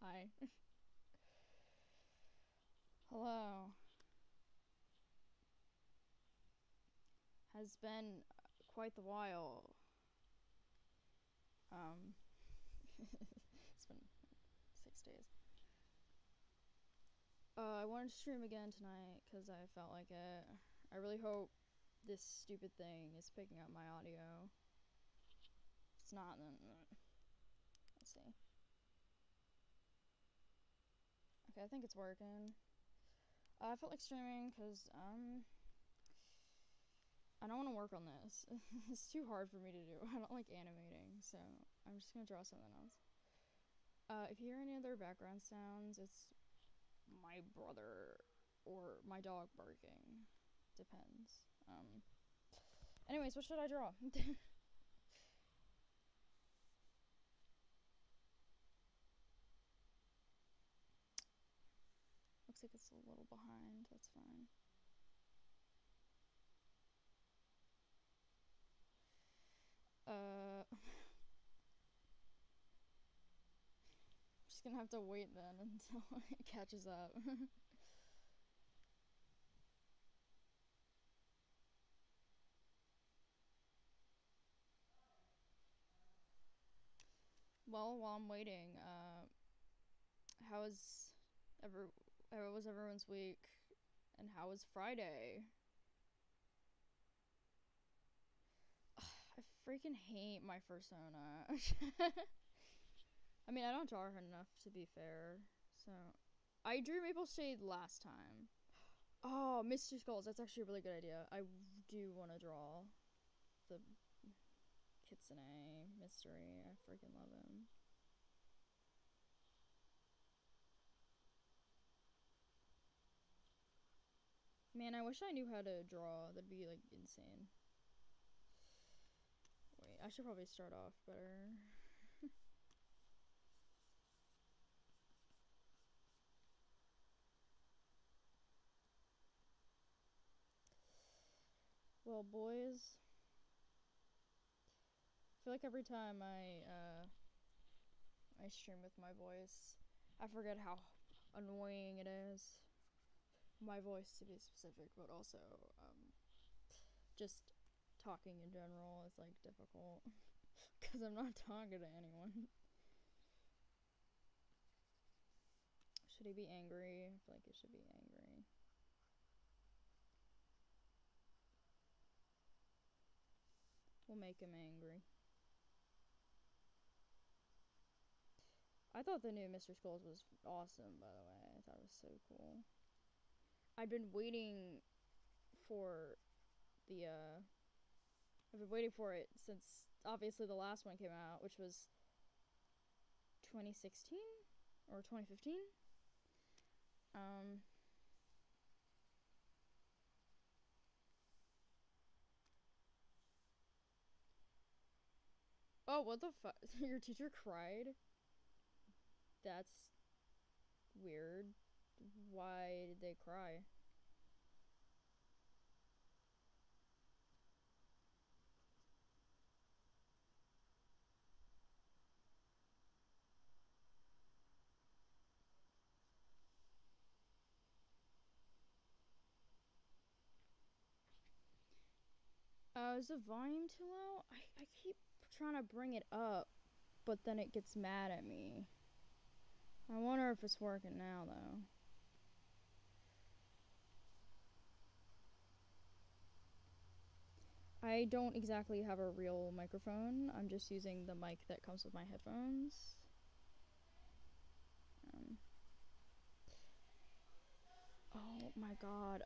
Hi. Hello. Has been quite the while. Um, it's been 6 days. I wanted to stream again tonight because I felt like it. I really hope this stupid thing is picking up my audio. If it's not, then let's see. Okay, I think it's working. I felt like streaming because I don't want to work on this. It's too hard for me to do. I don't like animating, so I'm just gonna draw something else. If you hear any other background sounds, it's my brother or my dog barking. Depends. Anyways, what should I draw? Looks like it's a little behind. That's fine. I'm just gonna have to wait then until it catches up. Well, while I'm waiting, how was everyone's week, and how was Friday? I freaking hate my persona. I mean, I don't draw her enough to be fair, so I drew Maple Shade last time. Oh, Mystery Skulls, that's actually a really good idea. I do want to draw the Kitsune mystery. I freaking love him. Man, I wish I knew how to draw. That'd be, like, insane. Wait, I should probably start off better. Well, boys, I feel like every time I stream with my voice, I forget how annoying it is. My voice, to be specific, but also, just talking in general is, like, difficult. Because I'm not talking to anyone. Should he be angry? I feel like he should be angry. We'll make him angry. I thought the new Mr. Skulls was awesome, by the way. I thought it was so cool. I've been waiting for the, I've been waiting for it since, obviously, the last one came out, which was 2016? Or 2015? Oh, what the fuck? Your teacher cried? That's weird. Why did they cry? Is the volume too low? I keep trying to bring it up, but then it gets mad at me. I wonder if it's working now, though. I don't exactly have a real microphone. I'm just using the mic that comes with my headphones. Oh my god.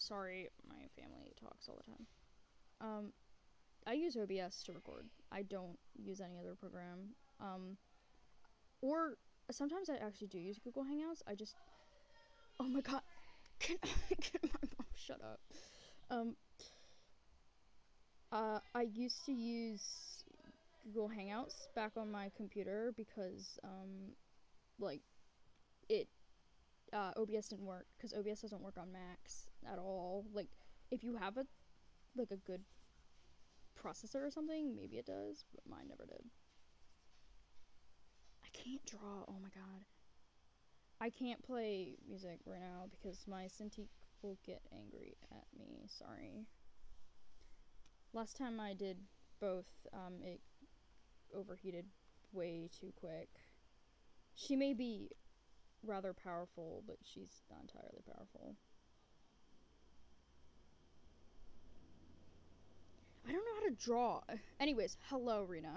Sorry, my family talks all the time. I use OBS to record. I don't use any other program. Or sometimes I actually do use Google Hangouts. I just... Oh my god. Can my mom shut up? I used to use Google Hangouts back on my computer because, like, OBS didn't work, because OBS doesn't work on Macs at all. Like, if you have a good processor or something. Maybe it does, but mine never did. I can't draw. Oh my god. I can't play music right now because my Cintiq will get angry at me. Sorry. Last time I did both, it overheated way too quick. She may be rather powerful, but she's not entirely powerful. I don't know how to draw. Anyways, hello, Rena.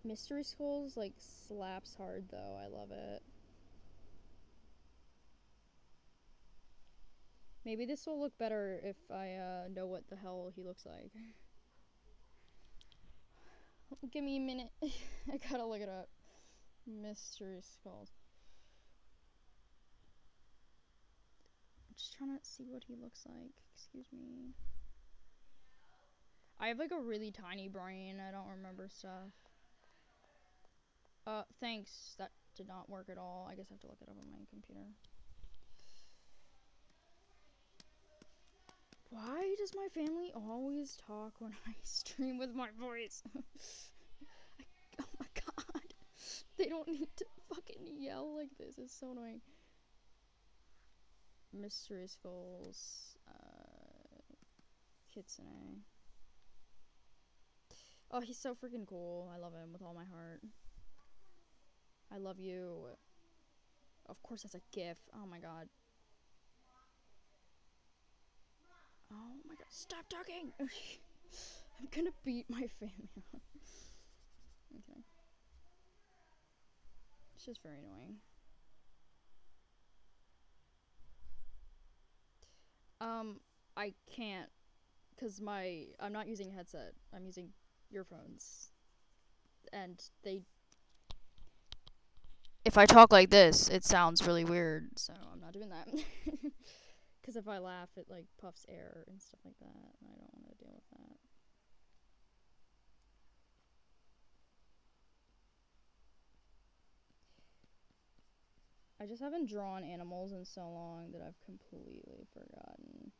Mystery Skulls, like, slaps hard, though. I love it. Maybe this will look better if I, know what the hell he looks like. Give me a minute. I gotta look it up. Mystery Skulls. I'm just trying to see what he looks like. Excuse me. I have, like, a really tiny brain. I don't remember stuff. Thanks. That did not work at all. I guess I have to look it up on my computer. Why does my family always talk when I stream with my voice? Oh my god. They don't need to fucking yell like this. It's so annoying. Mystery Skulls. Kitsune. Oh, he's so freaking cool. I love him with all my heart. I love you. Of course that's a GIF. Oh my god. Oh my god. Stop talking! I'm gonna beat my family up. Okay. It's just very annoying. I can't, cause I'm not using a headset. I'm using earphones, and if I talk like this, it sounds really weird. So I'm not doing that. Cause if I laugh, it like puffs air and stuff like that, and I don't want to deal with that. I just haven't drawn animals in so long that I've completely forgotten.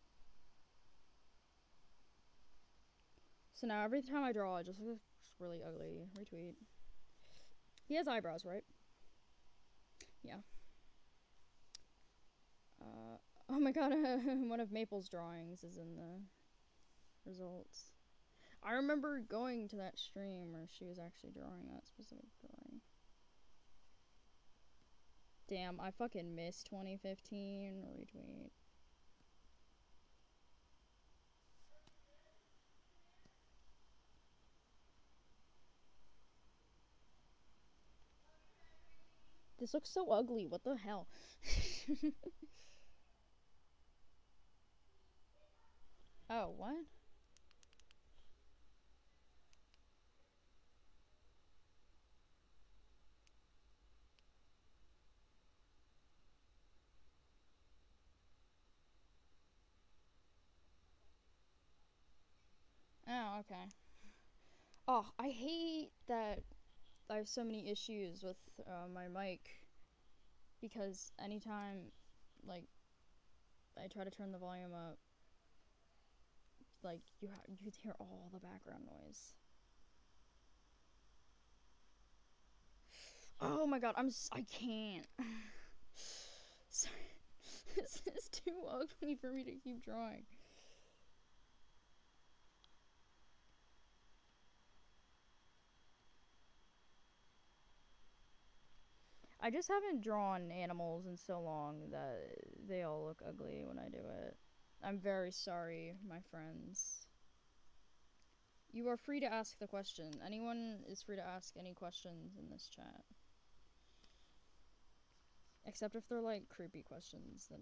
So now every time I draw, it just looks really ugly. Retweet. He has eyebrows, right? Yeah. Oh my god, one of Maple's drawings is in the results. I remember going to that stream where she was actually drawing that specific drawing. Damn, I fucking missed 2015. Retweet. This looks so ugly. What the hell? Oh, what? Oh, okay. Oh, I hate that I have so many issues with my mic, because anytime, like, I try to turn the volume up, like, you hear all the background noise. Oh my god, I can't. Sorry. This is too ugly for me to keep drawing. I just haven't drawn animals in so long that they all look ugly when I do it. I'm very sorry, my friends. You are free to ask the question. Anyone is free to ask any questions in this chat. Except if they're, like, creepy questions, then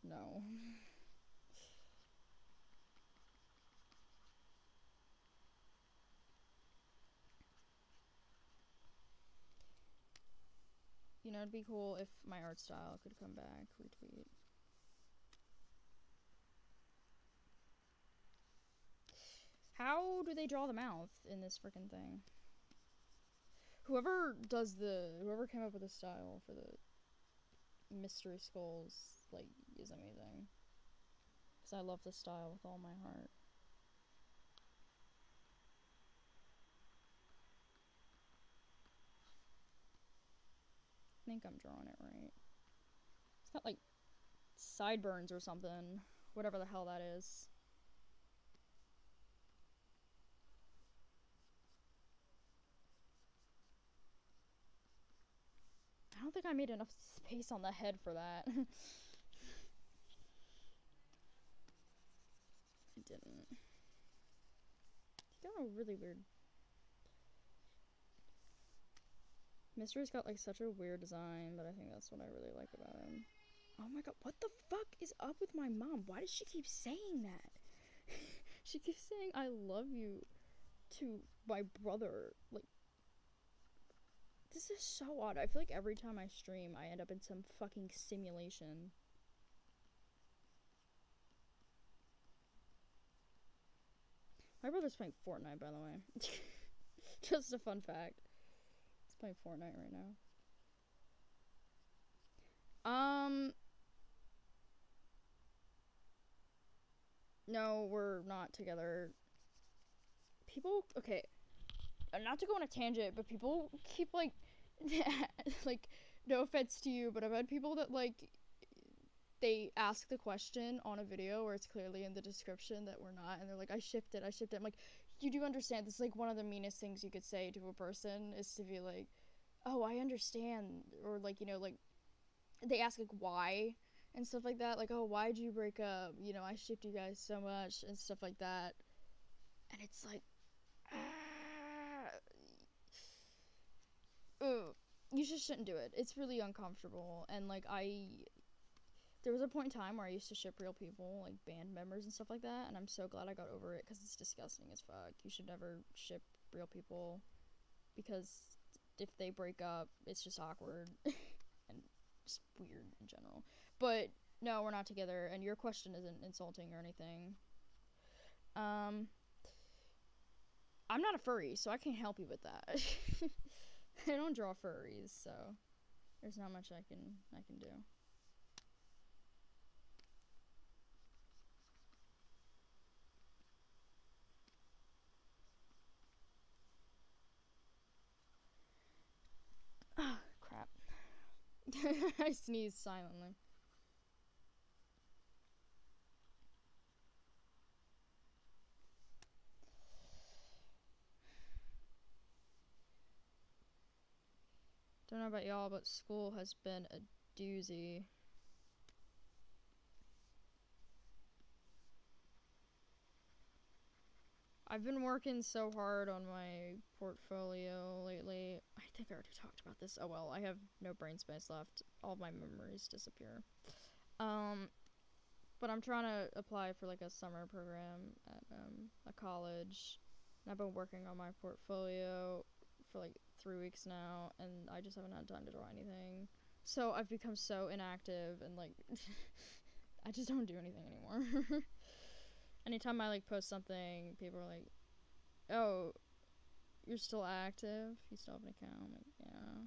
no. You know, it'd be cool if my art style could come back. Retweet. How do they draw the mouth in this freaking thing? Whoever came up with the style for the mystery skulls, like, is amazing. Because I love the style with all my heart. I think I'm drawing it right. It's got, like, sideburns or something. Whatever the hell that is. I don't think I made enough space on the head for that. I didn't. He's got a really weird... Mystery's got, like, such a weird design, but I think that's what I really like about him. Oh my god, what the fuck is up with my mom? Why does she keep saying that? She keeps saying I love you to my brother. Like, this is so odd. I feel like every time I stream, I end up in some fucking simulation. My brother's playing Fortnite, by the way. Just a fun fact. He's playing Fortnite right now. No, we're not together. People, okay, not to go on a tangent, but people keep, like, like, no offense to you, but I've had people that, like, they ask the question on a video where it's clearly in the description that we're not, and they're like, I shipped it. I'm like, you do understand this is, like, one of the meanest things you could say to a person is to be like, oh, I understand, or, like, you know, like, they ask, like, why and stuff like that, like, oh, why'd you break up, you know, I shipped you guys so much and stuff like that, and it's like, you just shouldn't do it. It's really uncomfortable, and, like, there was a point in time where I used to ship real people, like, band members and stuff like that, and I'm so glad I got over it, because it's disgusting as fuck. You should never ship real people, because if they break up, it's just awkward, and just weird in general. But, no, we're not together, and your question isn't insulting or anything. I'm not a furry, so I can't help you with that. I don't draw furries, so there's not much I can do. Ah, crap. I sneezed silently. Don't know about y'all, but school has been a doozy. I've been working so hard on my portfolio lately. I think I already talked about this. Oh well, I have no brain space left. All my memories disappear. But I'm trying to apply for, like, a summer program at a college. And I've been working on my portfolio for, like, 3 weeks now, and I just haven't had time to draw anything. So I've become so inactive, and, like, I just don't do anything anymore. Anytime I, like, post something, people are like, oh, you're still active? You still have an account? I'm like, yeah.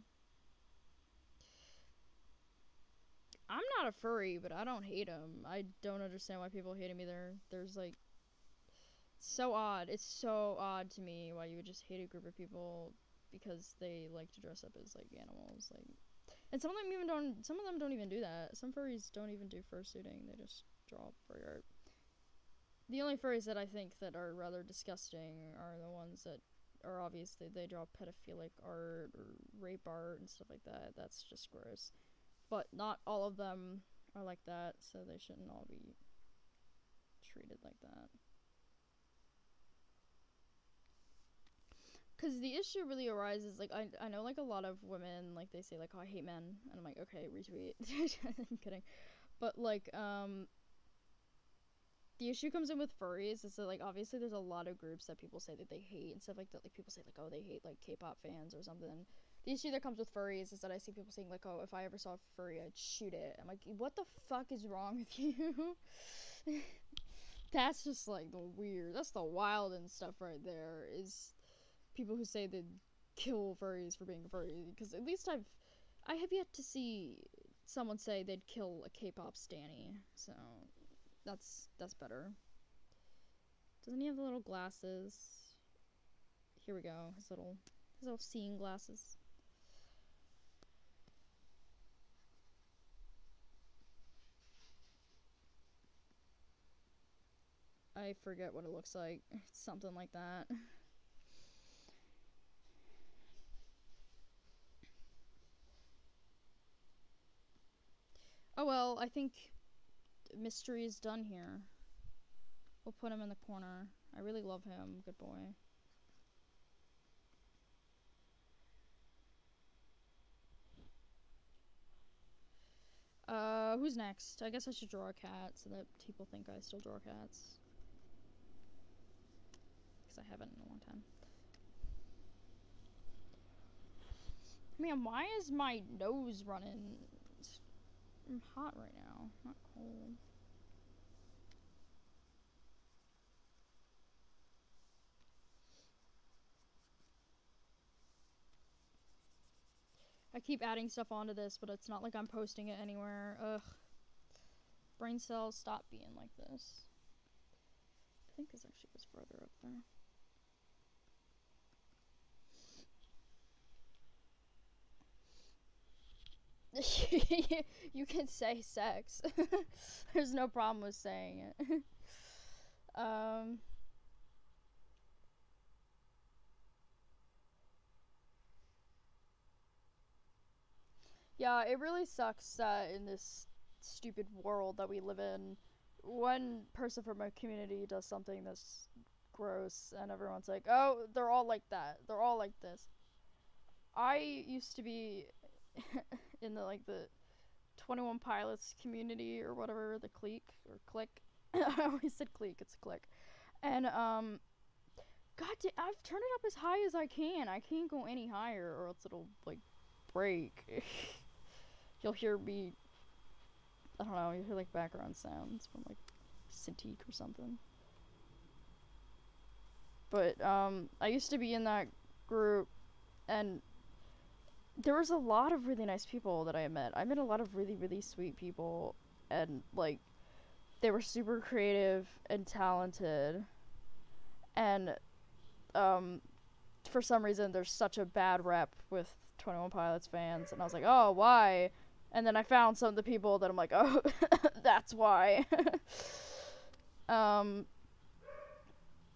I'm not a furry, but I don't hate them. I don't understand why people hate him either. There's, like, so odd. It's so odd to me why you would just hate a group of people because they like to dress up as, like, animals. Like, and some of them don't even do that. Some furries don't even do fursuiting. They just draw furry art. The only furries that I think that are rather disgusting are the ones that are obviously they draw pedophilic art or rape art and stuff like that. That's just gross. But not all of them are like that, so they shouldn't all be treated like that. Because the issue really arises, like, I know, like, a lot of women, like, they say, like, oh, I hate men, and I'm like, okay, retweet. I'm kidding. But, like, the issue comes in with furries is that, like, obviously there's a lot of groups that people say that they hate and stuff like that. Like, people say, like, oh, they hate, like, K-pop fans or something. The issue that comes with furries is that I see people saying, like, oh, if I ever saw a furry, I'd shoot it. I'm like, what the fuck is wrong with you? That's just, like, that's the wild and stuff right there, is people who say they'd kill furries for being a furry. Because at least I have yet to see someone say they'd kill a K-pop stanny, so that's better. Doesn't he have the little glasses? Here we go. His little seeing glasses. I forget what it looks like. It's something like that. Oh well, I think mystery is done here. We'll put him in the corner. I really love him. Good boy. Who's next? I guess I should draw a cat so that people think I still draw cats. Because I haven't in a long time. Man, why is my nose running? I'm hot right now, not cold. I keep adding stuff onto this, but it's not like I'm posting it anywhere. Ugh. Brain cells, stop being like this. I think this actually goes further up there. You can say sex. There's no problem with saying it. Yeah, it really sucks that in this stupid world that we live in, one person from our community does something that's gross and everyone's like, oh, they're all like that. They're all like this. I used to be in the 21 Pilots community or whatever, the clique or click. I always said clique, it's a click. And I've turned it up as high as I can. I can't go any higher or else it'll like break. You'll hear me, I don't know, you'll hear like background sounds from like Cintiq or something. But I used to be in that group and there was a lot of really nice people that I met. I met a lot of really, really sweet people and like they were super creative and talented. And for some reason there's such a bad rep with 21 Pilots fans and I was like, oh, why? And then I found some of the people that I'm like, oh, that's why.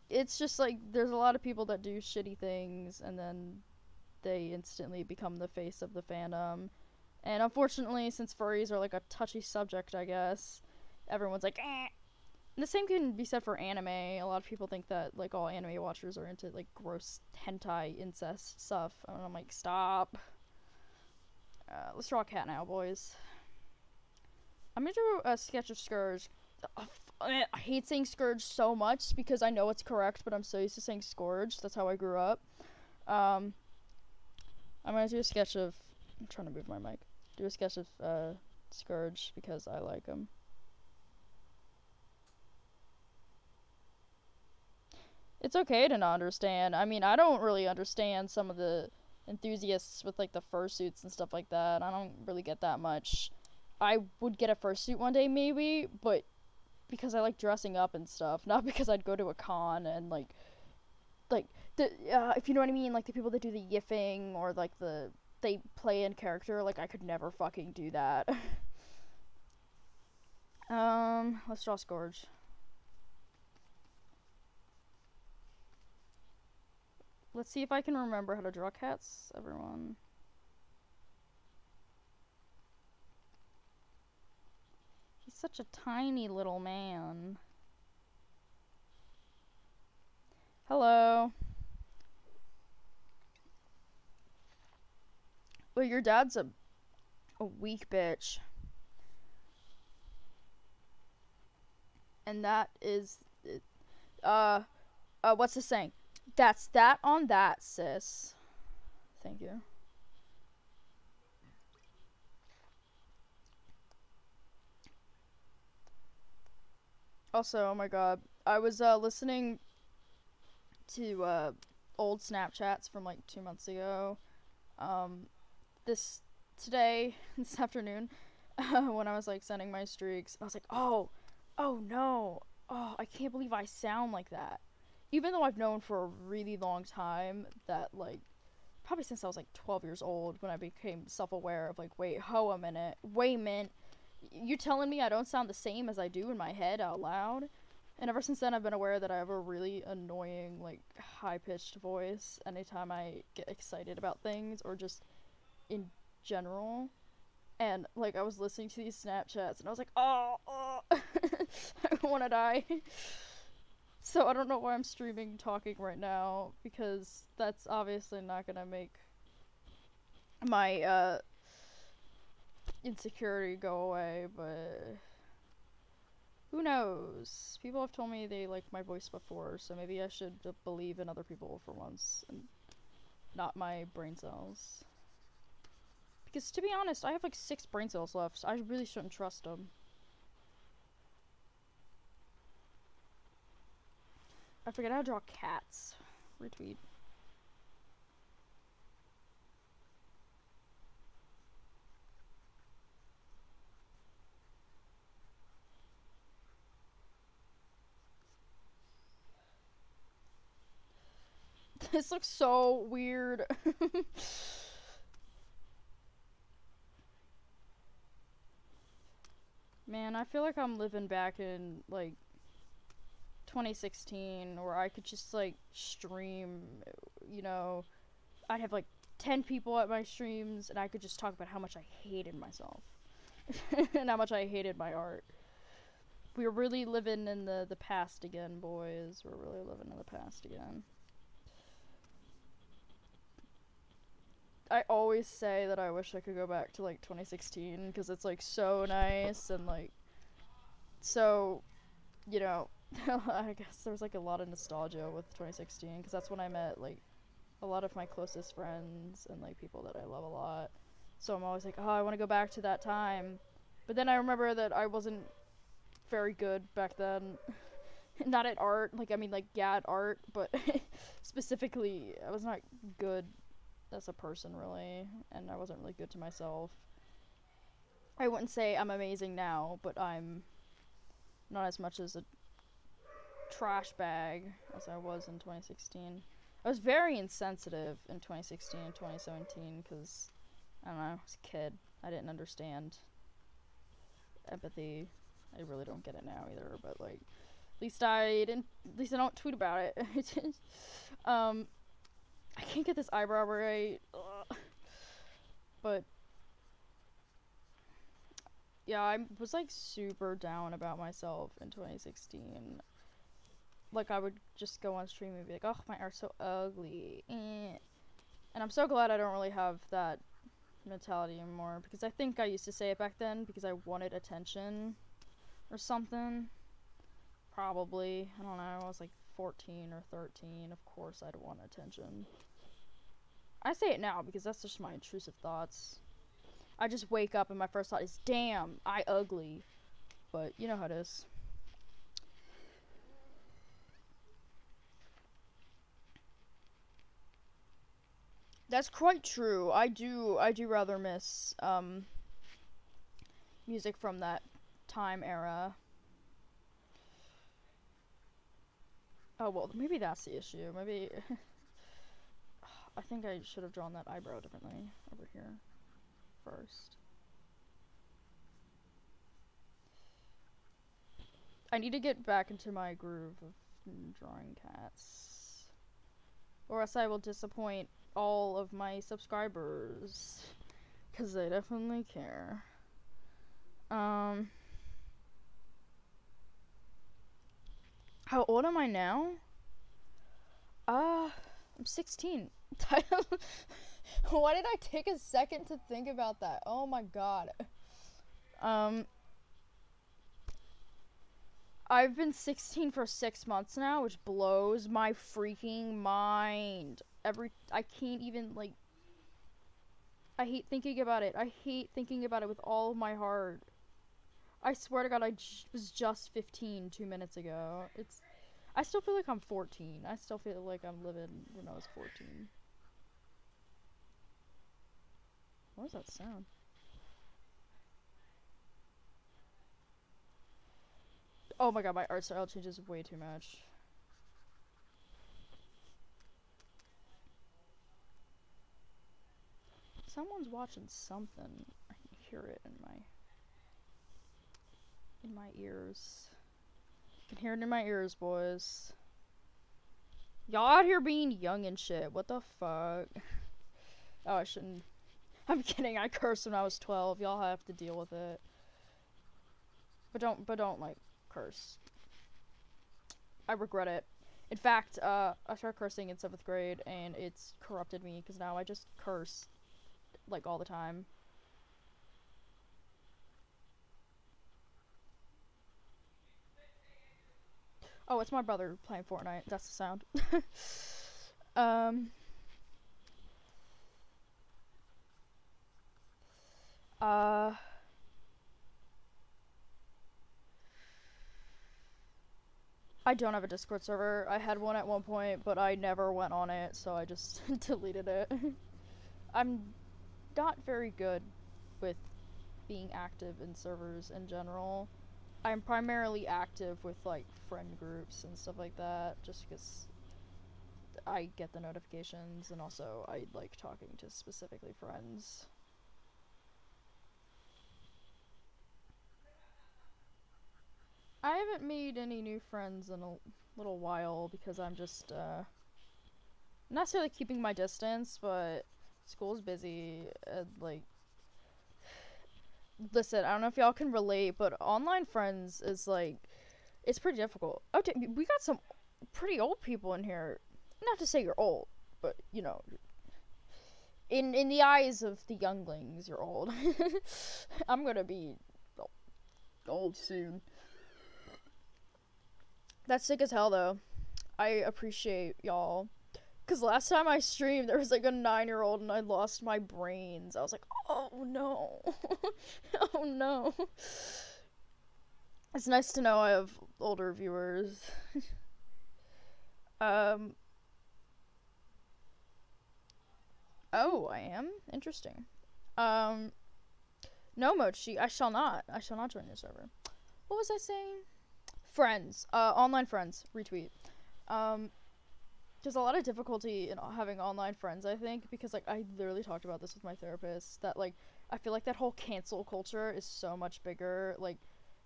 It's just like there's a lot of people that do shitty things and then they instantly become the face of the fandom. And unfortunately, since furries are like a touchy subject, I guess, everyone's like, eh. And the same can be said for anime. A lot of people think that like all anime watchers are into like gross hentai incest stuff. And I'm like, stop. Let's draw a cat now, boys. I'm gonna do a sketch of Scourge. I hate saying Scourge so much because I know it's correct, but I'm so used to saying Scourge. That's how I grew up. I'm gonna do a sketch of... I'm trying to move my mic. Do a sketch of Scourge because I like him. It's okay to not understand. I mean, I don't really understand some of the enthusiasts with like the fursuits and stuff like that. I don't really get that much. I would get a fursuit one day maybe, but because I like dressing up and stuff, not because I'd go to a con and like the if you know what I mean, like the people that do the yiffing or like they play in character, like I could never fucking do that. Let's draw Scourge. Let's see if I can remember how to draw cats, everyone. He's such a tiny little man. Hello. Well, your dad's a weak bitch. And that is... what's the saying? That's that on that, sis. Thank you. Also, oh my god, I was listening to old Snapchats from like 2 months ago. This afternoon, when I was like sending my streaks. I was like, oh no, oh, I can't believe I sound like that. Even though I've known for a really long time that, like, probably since I was like 12 years old, when I became self-aware of like, wait, a minute, wait a minute, you telling me I don't sound the same as I do in my head out loud? And ever since then, I've been aware that I have a really annoying, like, high-pitched voice anytime I get excited about things, or just in general. And, like, I was listening to these Snapchats, and I was like, oh, I wanna die. So I don't know why I'm streaming talking right now, because that's obviously not gonna make my, insecurity go away, but who knows? People have told me they like my voice before, so maybe I should believe in other people for once, and not my brain cells. Because to be honest, I have like 6 brain cells left, so I really shouldn't trust them. I forget how to draw cats. Retweet. This looks so weird. Man, I feel like I'm living back in, like, 2016, where I could just, like, stream, you know, I'd have, like, 10 people at my streams, and I could just talk about how much I hated myself. And how much I hated my art. We're really living in the past again, boys. We're really living in the past again. I always say that I wish I could go back to, like, 2016, because it's, like, so nice, and, like, so, you know, I guess there's, like, a lot of nostalgia with 2016, because that's when I met, like, a lot of my closest friends, and, like, people that I love a lot. So I'm always like, oh, I want to go back to that time. But then I remember that I wasn't very good back then. Not at art, like, I mean, like, yeah, at art, but specifically, I was not good as a person, really, and I wasn't really good to myself. I wouldn't say I'm amazing now, but I'm not as much as a trash bag as I was in 2016. I was very insensitive in 2016 and 2017, because, I don't know, I was a kid. I didn't understand empathy. I really don't get it now either, but, like, at least I don't tweet about it. I can't get this eyebrow right. Ugh. But yeah, I was like super down about myself in 2016. Like, I would just go on stream and be like, oh, my art's so ugly. And I'm so glad I don't really have that mentality anymore, because I think I used to say it back then because I wanted attention or something. Probably. I don't know. I was like 14 or 13. Of course I'd want attention. I say it now because that's just my intrusive thoughts. I just wake up and my first thought is, damn, I ugly. But you know how it is. That's quite true. I do rather miss music from that time era. Oh, well, maybe that's the issue. Maybe I think I should have drawn that eyebrow differently over here first. I need to get back into my groove of drawing cats, or else I will disappoint all of my subscribers, because they definitely care. How old am I now? I'm 16. Why did I take a second to think about that? Oh my god. I've been 16 for 6 months now, which blows my freaking mind. I can't even, like, I hate thinking about it. I hate thinking about it with all of my heart. I swear to god, I was just 15 2 minutes ago. I still feel like I'm 14. I still feel like I'm living when I was 14. What was that sound? Oh my god, my art style changes way too much. Someone's watching something. I can hear it in my ears. I can hear it in my ears, boys. Y'all out here being young and shit. What the fuck? Oh, I shouldn't. I'm kidding. I cursed when I was 12. Y'all have to deal with it. But don't like curse. I regret it. In fact, I started cursing in 7th grade, and it's corrupted me because now I just curse like all the time. Oh, it's my brother playing Fortnite. That's the sound. I don't have a Discord server. I had one at one point, but I never went on it, so I just deleted it. I'm not very good with being active in servers in general. I'm primarily active with, like, friend groups and stuff like that, just because I get the notifications, and also I like talking to specifically friends. I haven't made any new friends in a little while because I'm just, not necessarily keeping my distance, but school's busy, and, like, listen, I don't know if y'all can relate, but online friends is, like, it's pretty difficult. Oh, we got some pretty old people in here. Not to say you're old, but, you know, in the eyes of the younglings, you're old. I'm gonna be old soon. That's sick as hell, though. I appreciate y'all. Because last time I streamed, there was like a 9-year-old and I lost my brains. I was like, oh no. Oh no. It's nice to know I have older viewers. Oh, I am? Interesting. No, Mochi, I shall not. I shall not join your server. What was I saying? Friends. Online friends. Retweet. There's a lot of difficulty in having online friends, I think, because, like, I literally talked about this with my therapist, that, like, I feel like that whole cancel culture is so much bigger. Like,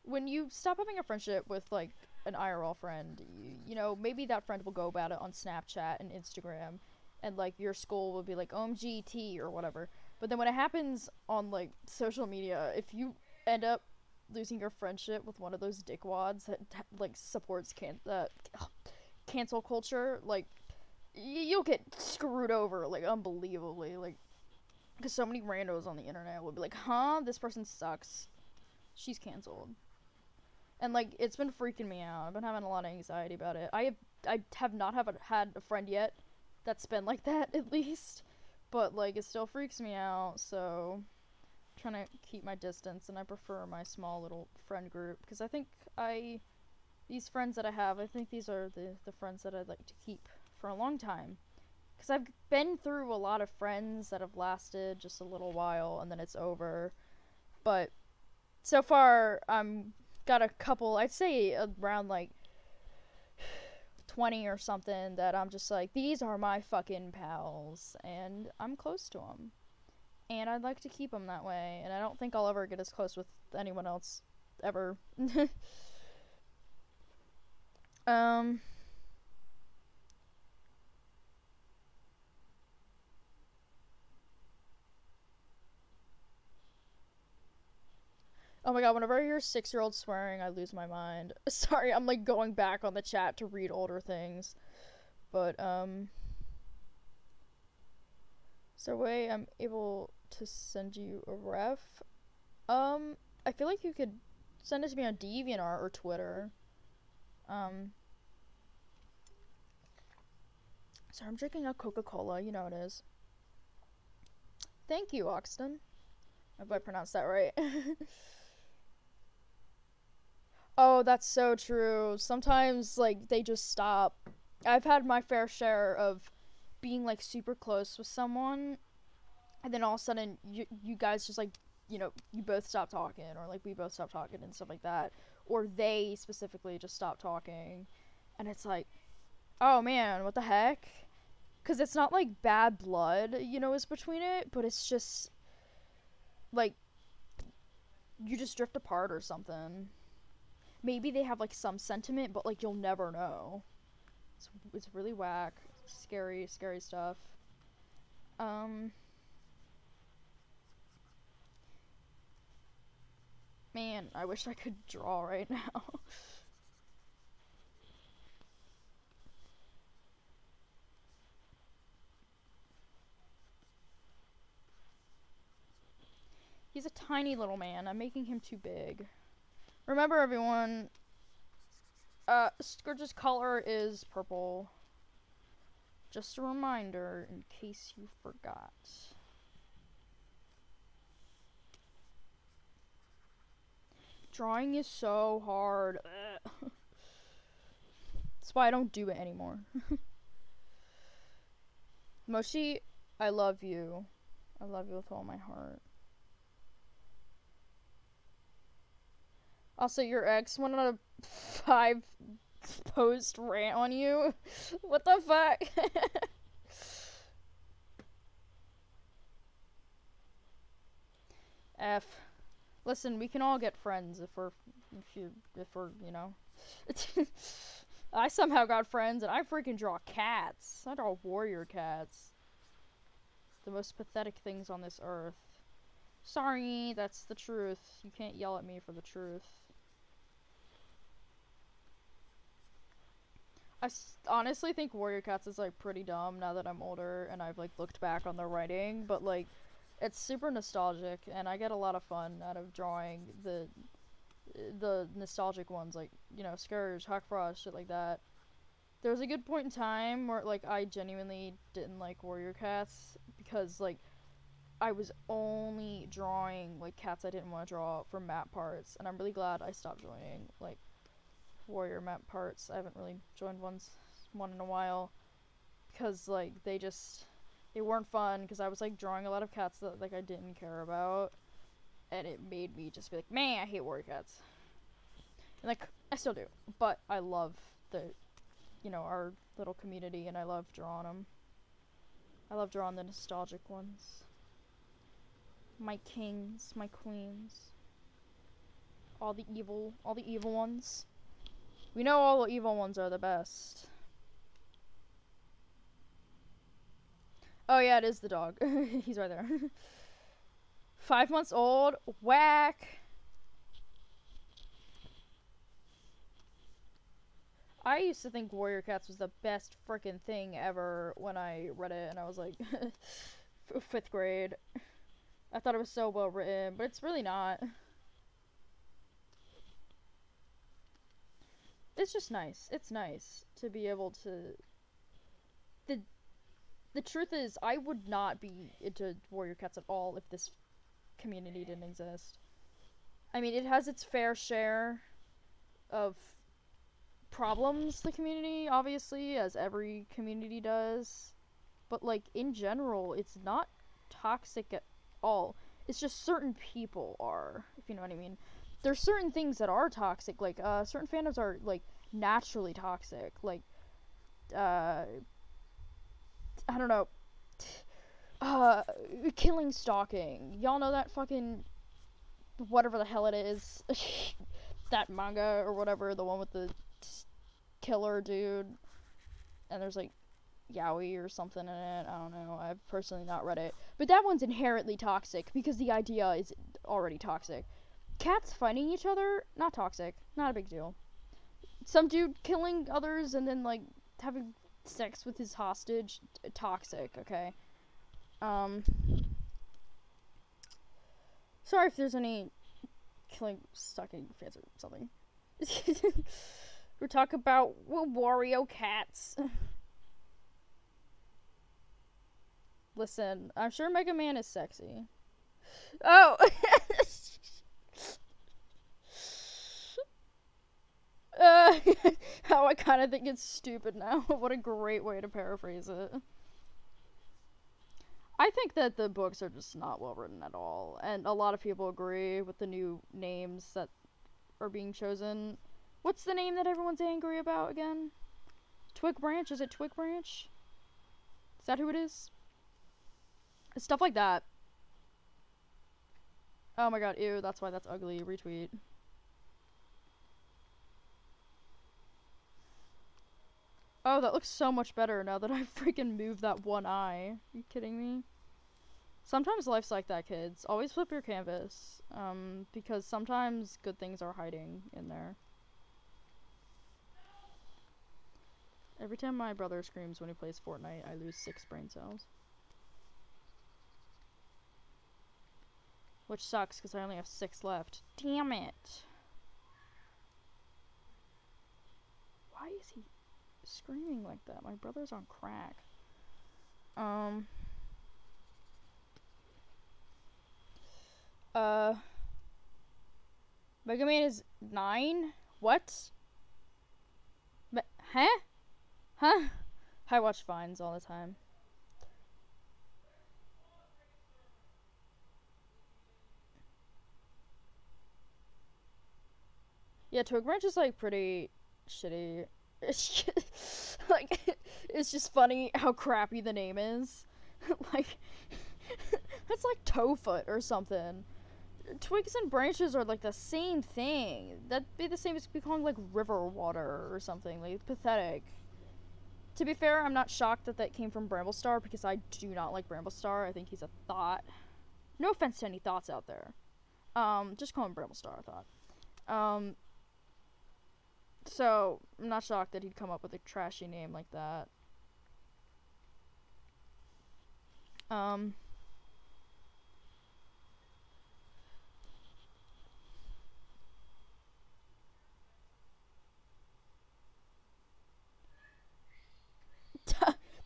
when you stop having a friendship with, like, an IRL friend, you know, maybe that friend will go about it on Snapchat and Instagram, and, like, your school will be like, OMGT or whatever. But then when it happens on, like, social media, if you end up losing your friendship with one of those dickwads that, like, supports cancel culture, like, you'll get screwed over, like, unbelievably, like, because so many randos on the internet will be like, huh, this person sucks, she's canceled. And, like, it's been freaking me out. I've been having a lot of anxiety about it. I have not had a friend yet that's been like that, at least, but, like, it still freaks me out, so I'm trying to keep my distance, and I prefer my small little friend group, because I think these friends that I have, I think these are the friends that I'd like to keep for a long time. Because I've been through a lot of friends that have lasted just a little while, and then it's over. But so far, got a couple, I'd say around, like, 20 or something, that I'm just like, these are my fucking pals, and I'm close to them. And I'd like to keep them that way, and I don't think I'll ever get as close with anyone else, ever. Oh my god, whenever I hear 6-year-old swearing, I lose my mind. Sorry, I'm, like, going back on the chat to read older things. But, is there a way I'm able to send you a ref? I feel like you could send it to me on DeviantArt or Twitter. Sorry, I'm drinking a Coca-Cola, you know it is. Thank you, Oxton. I hope I pronounced that right. Oh, that's so true. Sometimes, like, they just stop. I've had my fair share of being, like, super close with someone, and then all of a sudden, you guys just, like, you know, you both stop talking, or like we both stop talking and stuff like that, or they specifically just stop talking, and it's like, oh man, what the heck? Because it's not like bad blood, you know, is between it, but it's just like you just drift apart or something. Maybe they have like some sentiment, but like you'll never know. It's really whack, scary stuff. Man, I wish I could draw right now. He's a tiny little man. I'm making him too big. Remember, everyone, Scourge's color is purple. Just a reminder in case you forgot. Drawing is so hard. That's why I don't do it anymore. Moshi, I love you. I love you with all my heart. Also, your ex went on a 5-post rant on you. What the fuck? F. Listen, we can all get friends if we're, you know. I somehow got friends, and I freaking draw cats. I draw warrior cats. The most pathetic things on this earth. Sorry, that's the truth. You can't yell at me for the truth. I honestly think warrior cats is like pretty dumb now that I'm older and I've like looked back on the writing, but like it's super nostalgic and I get a lot of fun out of drawing the nostalgic ones, like, you know, Scourge, Hawk Frost, shit like that. There was a good point in time where like I genuinely didn't like warrior cats because like I was only drawing like cats I didn't want to draw for map parts, and I'm really glad I stopped joining like warrior map parts. I haven't really joined one in a while because like they weren't fun because I was like drawing a lot of cats that like I didn't care about, and it made me just be like, man, I hate warrior cats. And like I still do, but I love our little community, and I love drawing them. I love drawing the nostalgic ones. My kings, my queens. All the evil ones. We know all the evil ones are the best. Oh yeah, it is the dog. He's right there. 5 months old. Whack. I used to think Warrior Cats was the best frickin' thing ever when I read it, and I was like 5th grade. I thought it was so well written, but it's really not. It's just nice. It's nice to be able to... The truth is, I would not be into Warrior Cats at all if this community didn't exist. I mean, it has its fair share of problems, the community, obviously, as every community does. But, like, in general, it's not toxic at all. It's just certain people are, if you know what I mean. There's certain things that are toxic, like, certain fandoms are, like, naturally toxic. Like, I don't know. Killing stalking. Y'all know that fucking whatever the hell it is. That manga or whatever, the one with the killer dude. And there's like yaoi or something in it. I don't know. I've personally not read it. But that one's inherently toxic because the idea is already toxic. Cats fighting each other, not toxic. Not a big deal. Some dude killing others and then like having sex with his hostage, toxic, okay? Sorry if there's any killing, stalking fans or something. We're talking about Wario cats. Listen, I'm sure Mega Man is sexy. Oh! How I kind of think it's stupid now. What a great way to paraphrase it. I think that the books are just not well written at all, and a lot of people agree with the new names that are being chosen. What's the name that everyone's angry about again? Twig Branch? Is it Twig Branch? Is that who it is? Stuff like that. Oh my god, ew, that's why that's ugly. Retweet. Oh, that looks so much better now that I freaking moved that one eye. Are you kidding me? Sometimes life's like that, kids. Always flip your canvas. Because sometimes good things are hiding in there. Every time my brother screams when he plays Fortnite, I lose 6 brain cells. Which sucks, because I only have 6 left. Damn it! Why is he screaming like that? My brother's on crack. Mega Man is 9? What? Huh? Huh? I watch Vines all the time. Yeah, Twig Branch is like pretty shitty. It's just, like, it's just funny how crappy the name is. Like, that's like Toefoot or something. Twigs and branches are like the same thing. That'd be the same as be calling like river water or something. Like, it's pathetic. To be fair, I'm not shocked that that came from Bramblestar because I do not like Bramblestar. I think he's a thought. No offense to any thoughts out there. Just call him Bramblestar, I thought. So, I'm not shocked that he'd come up with a trashy name like that.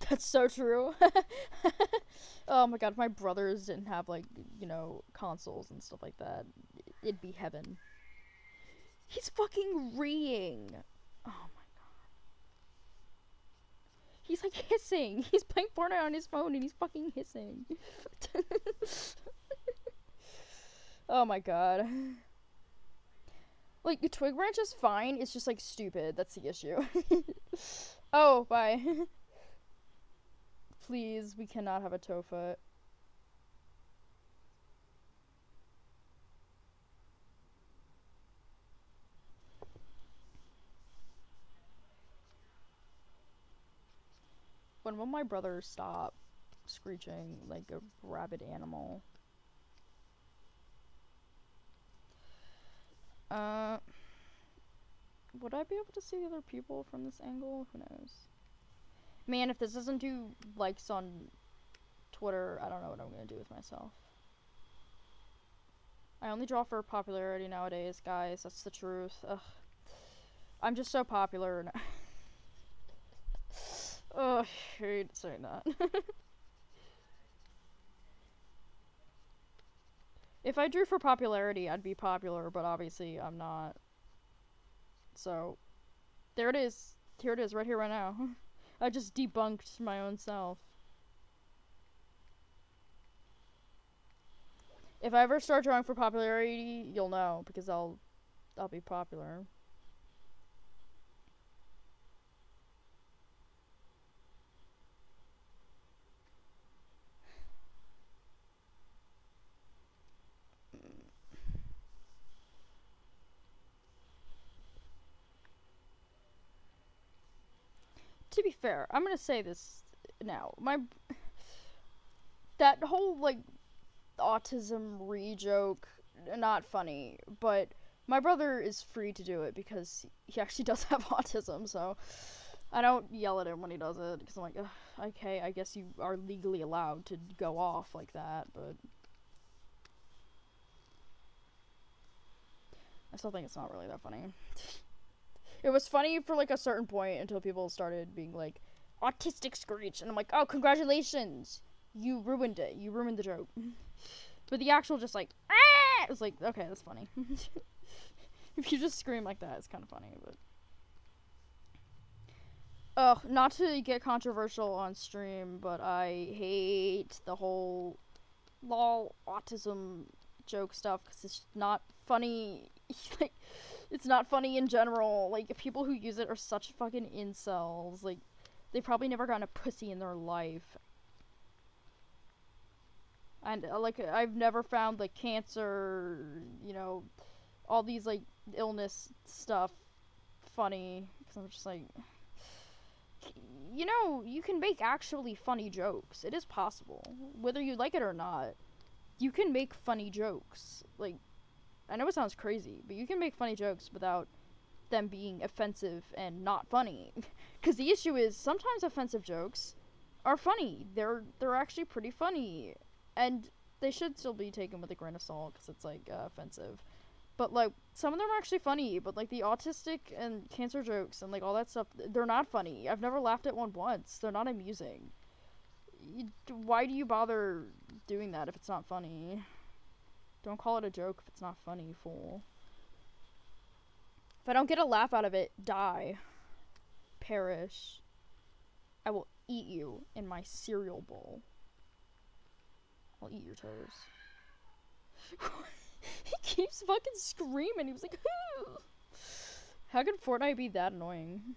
That's so true. Oh my god, if my brothers didn't have, like, you know, consoles and stuff like that, it'd be heaven. He's fucking reeing. Oh my god. He's like hissing. He's playing Fortnite on his phone and he's fucking hissing. Oh my god. Like, the Twig Branch is fine, it's just, like, stupid. That's the issue. Oh, bye. Please, we cannot have a Toefoot. When will my brother stop screeching like a rabid animal? Would I be able to see the other people from this angle? Who knows? Man, if this doesn't do likes on Twitter, I don't know what I'm gonna do with myself. I only draw for popularity nowadays, guys. That's the truth. Ugh. I'm just so popular. Ugh, I hate saying that. If I drew for popularity, I'd be popular, but obviously I'm not. So, there it is. Here it is, right here, right now. I just debunked my own self. If I ever start drawing for popularity, you'll know, because I'll be popular. To be fair, I'm gonna say this now. That whole, like, autism re-joke, not funny, but my brother is free to do it because he actually does have autism, so I don't yell at him when he does it, because I'm like, okay, I guess you are legally allowed to go off like that, but I still think it's not really that funny. It was funny for, like, a certain point until people started being like, autistic screech, and I'm like, oh, congratulations! You ruined it. You ruined the joke. But the actual just, like, ah! It was like, okay, that's funny. If you just scream like that, it's kind of funny, but Not to get controversial on stream, but I hate the whole lol autism joke stuff because it's not funny. Like, it's not funny in general. Like, people who use it are such fucking incels. Like, they've probably never gotten a pussy in their life. And, like, I've never found, like, cancer, you know, all these, like, illness stuff funny. Because I'm just like, you know, you can make actually funny jokes. It is possible. Whether you like it or not, you can make funny jokes. Like, I know it sounds crazy, but you can make funny jokes without them being offensive and not funny. Because the issue is, sometimes offensive jokes are funny. They're actually pretty funny. And they should still be taken with a grain of salt, because it's, like, offensive. But, like, some of them are actually funny, but, like, the autistic and cancer jokes and, like, all that stuff, they're not funny. I've never laughed at one once. They're not amusing. Why do you bother doing that if it's not funny? Don't call it a joke if it's not funny, fool. If I don't get a laugh out of it, die. Perish. I will eat you in my cereal bowl. I'll eat your toes. He keeps fucking screaming. He was like, "Hoo!" How can Fortnite be that annoying?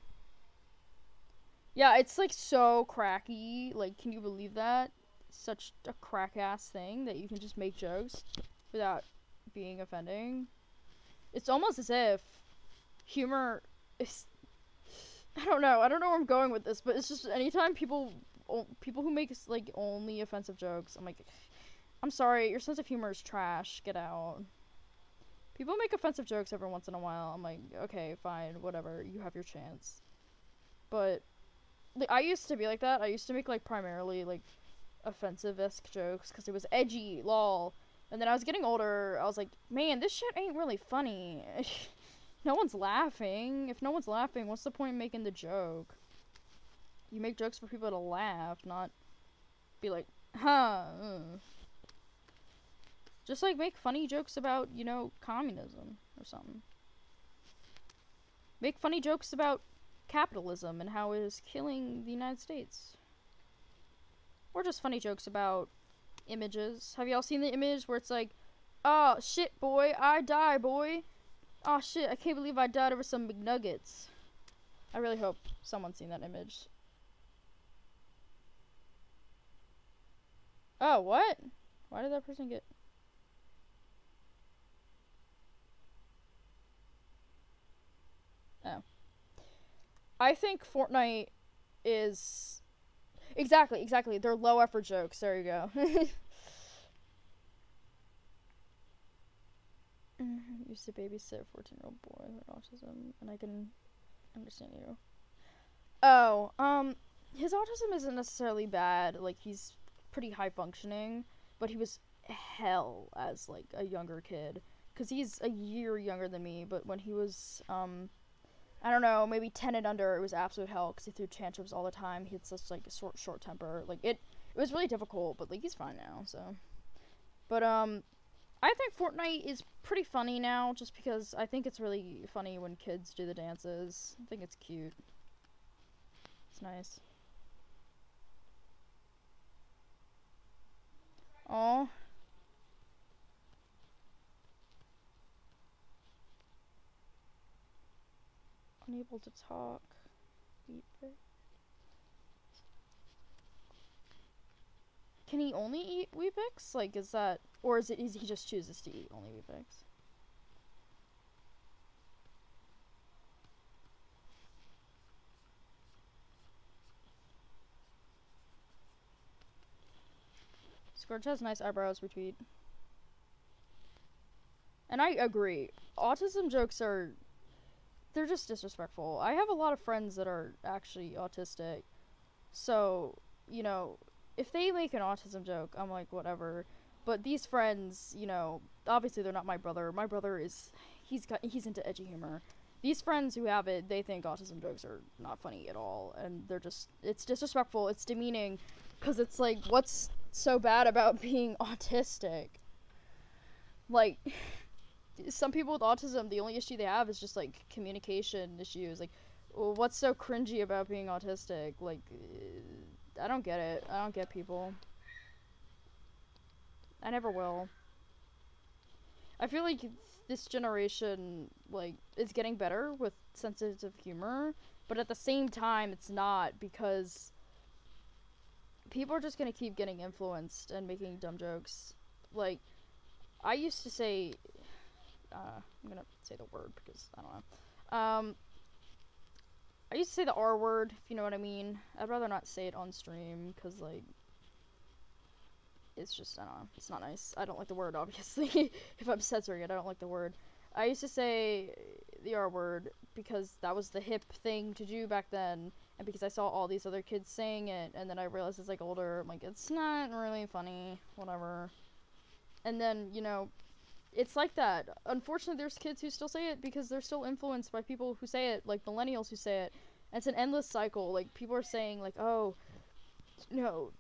Yeah, it's like so cracky. Like, can you believe that? Such a crack ass thing that you can just make jokes without being offending. It's almost as if humor is, I don't know where I'm going with this, but it's just anytime people who make like only offensive jokes, I'm like, I'm sorry, your sense of humor is trash. Get out. People make offensive jokes every once in a while. I'm like, okay, fine, whatever. You have your chance. But like, I used to be like that. I used to make like primarily like offensive-esque jokes because it was edgy, lol. And then I was getting older. I was like, man, this shit ain't really funny. No one's laughing. If no one's laughing, what's the point in making the joke? You make jokes for people to laugh, not be like, huh. Just, like, make funny jokes about, you know, communism or something. Make funny jokes about capitalism and how it is killing the United States. Or just funny jokes about images. Have y'all seen the image where it's like, oh, shit, boy, I die, boy. Oh, shit, I can't believe I died over some McNuggets. I really hope someone's seen that image. Oh, what? Why did that person get... Oh. I think Fortnite is... Exactly. They're low effort jokes. There you go. Used to babysit a 14-year-old boy with autism, and I can understand you. Oh, his autism isn't necessarily bad. Like, he's pretty high functioning, but he was hell as, like, a younger kid. Because he's a year younger than me, but when he was, I don't know, maybe 10 and under, it was absolute hell because he threw tantrums all the time. He had such, like, a short temper. Like, it was really difficult, but, like, he's fine now, so. But, I think Fortnite is pretty funny now, just because I think it's really funny when kids do the dances. I think it's cute. It's nice. Aw. Unable to talk. Can he only eat Weepix? Like, is that... Or is he just chooses to eat only Weepix? Scourge has nice eyebrows, retweet. And I agree. Autism jokes are... They're just disrespectful. I have a lot of friends that are actually autistic. So, you know, if they make an autism joke, I'm like, whatever. But these friends, you know, obviously they're not my brother. My brother is... He's into edgy humor. These friends who have it, they think autism jokes are not funny at all. And they're just... It's disrespectful. It's demeaning. Because it's like, what's so bad about being autistic? Like... Some people with autism, the only issue they have is just, like, communication issues. Like, Well, what's so cringy about being autistic? Like, I don't get it. I don't get people. I never will. I feel like this generation, like, is getting better with sensitive humor, but at the same time, it's not, because people are just gonna keep getting influenced and making dumb jokes. Like, I used to say, I'm gonna say the word because I don't know. I used to say the R word, if you know what I mean. I'd rather not say it on stream, because, like, it's just, I don't know, it's not nice. I don't like the word, obviously. If I'm censoring it, I don't like the word. I used to say the R word because that was the hip thing to do back then, and because I saw all these other kids saying it, and then I realized as I got older, I'm like, it's not really funny, whatever. And then, you know, it's like that. Unfortunately, there's kids who still say it because they're still influenced by people who say it, like millennials who say it. And it's an endless cycle. Like, people are saying, like, oh, no,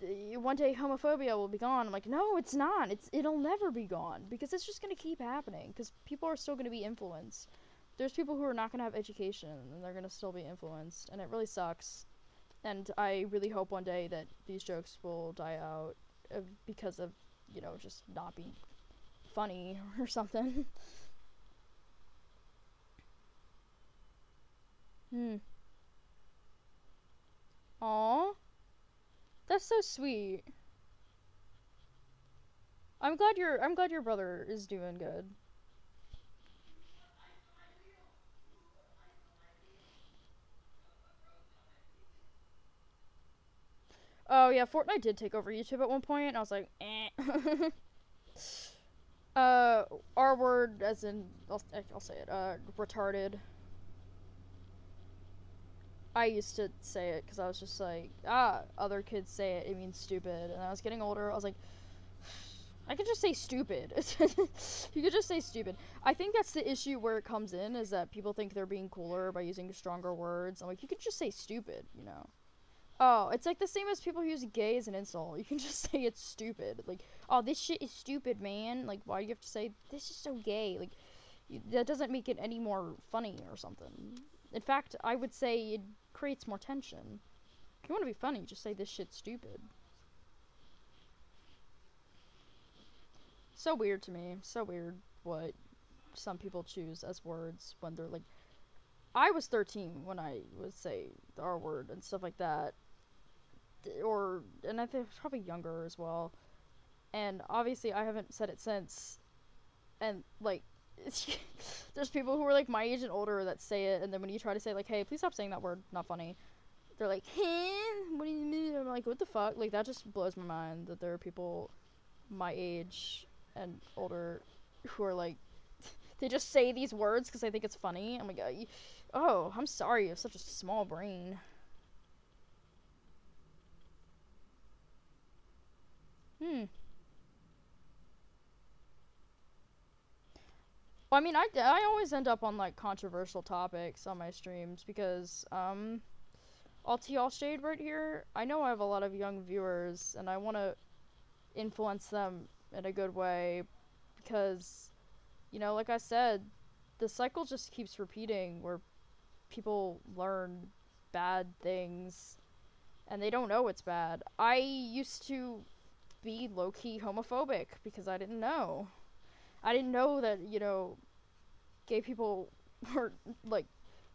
one day homophobia will be gone. I'm like, no, it's not. It'll never be gone, because it's just gonna keep happening, because people are still gonna be influenced. There's people who are not gonna have education, and they're gonna still be influenced, and it really sucks. And I really hope one day that these jokes will die out because of, you know, just not being funny or something. Aw, that's so sweet. I'm glad your brother is doing good. Oh yeah, Fortnite did take over YouTube at one point, and I was like, eh. R word, as in, I'll say it, retarded. I used to say it because I was just like, other kids say it, it means stupid. And I was getting older, I was like, I could just say stupid. You could just say stupid. I think that's the issue where it comes in, is that people think they're being cooler by using stronger words. I'm like, you could just say stupid, you know? Oh, it's like the same as people who use gay as an insult. You can just say it's stupid. Like, oh, this shit is stupid, man. Like, why do you have to say, this is so gay? Like, that doesn't make it any more funny or something. In fact, I would say it creates more tension. If you want to be funny, just say this shit's stupid. So weird to me. So weird what some people choose as words when they're like... I was 13 when I would say the R word and stuff like that. And I think probably younger as well. And obviously I haven't said it since. And, like, there's people who are, like, my age and older that say it, and then when you try to say, like, hey, please stop saying that word, not funny, they're like, hey, what do you mean? I'm like, what the fuck? Like, that just blows my mind that there are people my age and older who are, like, they just say these words because they think it's funny. I'm like, oh, I'm sorry, you have such a small brain. Well, I mean, I always end up on, like, controversial topics on my streams because, I'll tee all shade right here. I know I have a lot of young viewers, and I want to influence them in a good way because, you know, like I said, the cycle just keeps repeating where people learn bad things and they don't know it's bad. I used to be low-key homophobic because I didn't know. I didn't know that, you know, gay people were, like,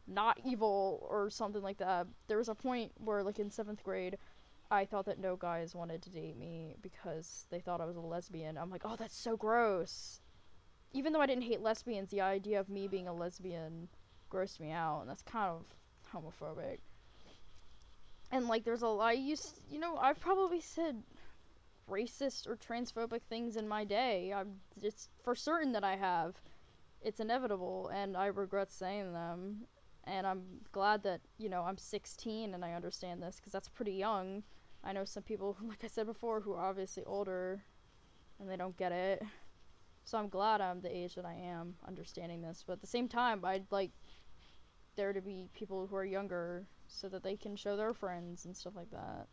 not evil or something like that. There was a point where, like, in 7th grade, I thought that no guys wanted to date me because they thought I was a lesbian. I'm like, oh, that's so gross. Even though I didn't hate lesbians, the idea of me being a lesbian grossed me out, and that's kind of homophobic. And, like, there's you know, I've probably said racist or transphobic things in my day. It's for certain that I have. It's inevitable, and I regret saying them. And I'm glad that, you know, I'm 16 and I understand this, because that's pretty young. I know some people, like I said before, who are obviously older, and they don't get it. So I'm glad I'm the age that I am, understanding this. But at the same time, I'd like there to be people who are younger, so that they can show their friends and stuff like that.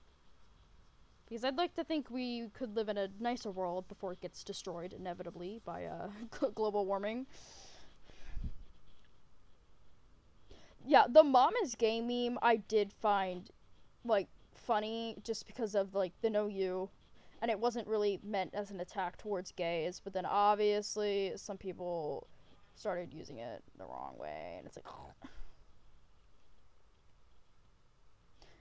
Because I'd like to think we could live in a nicer world before it gets destroyed, inevitably, by global warming. Yeah, the mom is gay meme I did find, like, funny just because of, like, the no you. And it wasn't really meant as an attack towards gays, but then obviously some people started using it the wrong way, and it's like,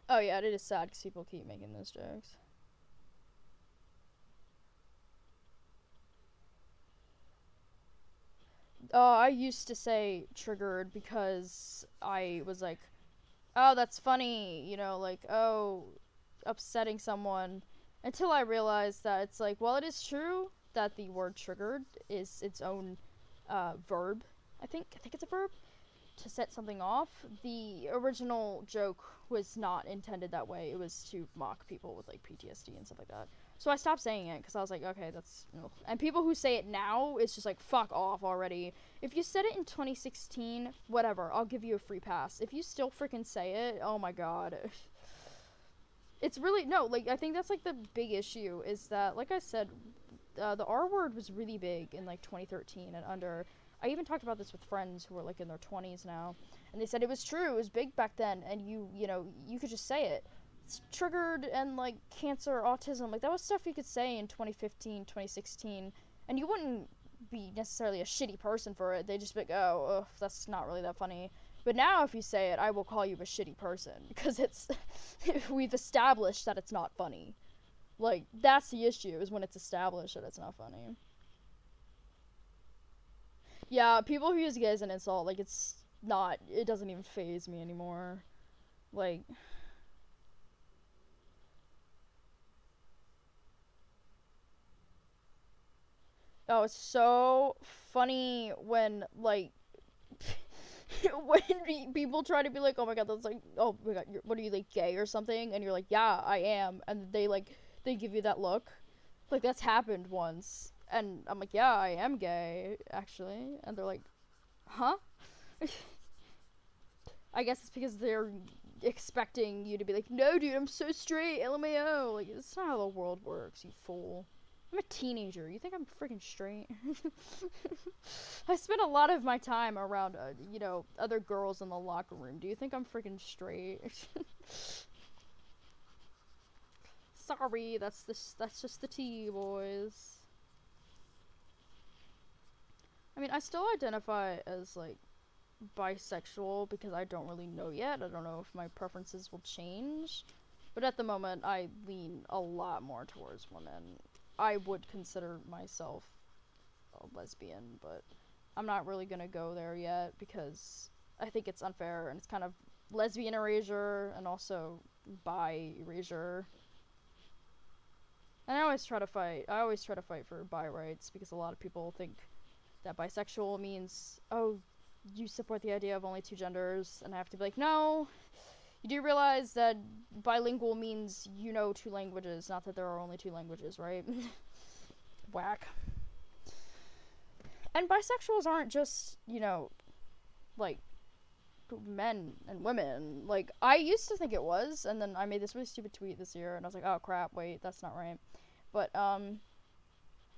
oh yeah, it is sad because people keep making those jokes. I used to say triggered because I was like, oh, that's funny, you know, like, oh, upsetting someone. Until I realized that it's like, well, it is true that the word triggered is its own verb. I think it's a verb to set something off. The original joke was not intended that way. It was to mock people with like PTSD and stuff like that. So I stopped saying it because I was like, okay, that's ugh. And people who say it now, it's just like, fuck off already. If you said it in 2016, whatever, I'll give you a free pass. If you still freaking say it, oh my god. It's really, no, like, I think that's like the big issue is that, like I said, the R word was really big in like 2013 and under. I even talked about this with friends who are like in their 20s now, and they said it was true, it was big back then, and you know, you could just say it. It's triggered and like cancer, autism, like that was stuff you could say in 2015, 2016, and you wouldn't be necessarily a shitty person for it. They just be like, oh, ugh, that's not really that funny. But now if you say it, I will call you a shitty person because it's we've established that it's not funny. Like, that's the issue, is when it's established that it's not funny. Yeah, people who use gay as an insult, like, it's not, it doesn't even faze me anymore. Like, oh, it's so funny when, like, when people try to be like, oh my god, that's like, oh my god, what are you, like, gay or something? And you're like, yeah, I am. And they, like, they give you that look. Like, that's happened once. And I'm like, yeah, I am gay, actually. And they're like, huh? I guess it's because they're expecting you to be like, no, dude, I'm so straight, LMAO. Like, it's not how the world works, you fool. I'm a teenager. You think I'm freaking straight? I spend a lot of my time around, you know, other girls in the locker room. Do you think I'm freaking straight? Sorry, that's just the tea, boys. I mean, I still identify as, like, bisexual because I don't really know yet. I don't know if my preferences will change. But at the moment, I lean a lot more towards women. I would consider myself a lesbian, but I'm not really gonna go there yet because I think it's unfair and it's kind of lesbian erasure and also bi erasure. And I always try to fight for bi rights because a lot of people think that bisexual means, oh, you support the idea of only two genders, and I have to be like, no, you do realize that bilingual means you know two languages, not that there are only two languages, right? Whack. And bisexuals aren't just, you know, like, men and women. Like, I used to think it was, and then I made this really stupid tweet this year, and I was like, oh crap, wait, that's not right. But,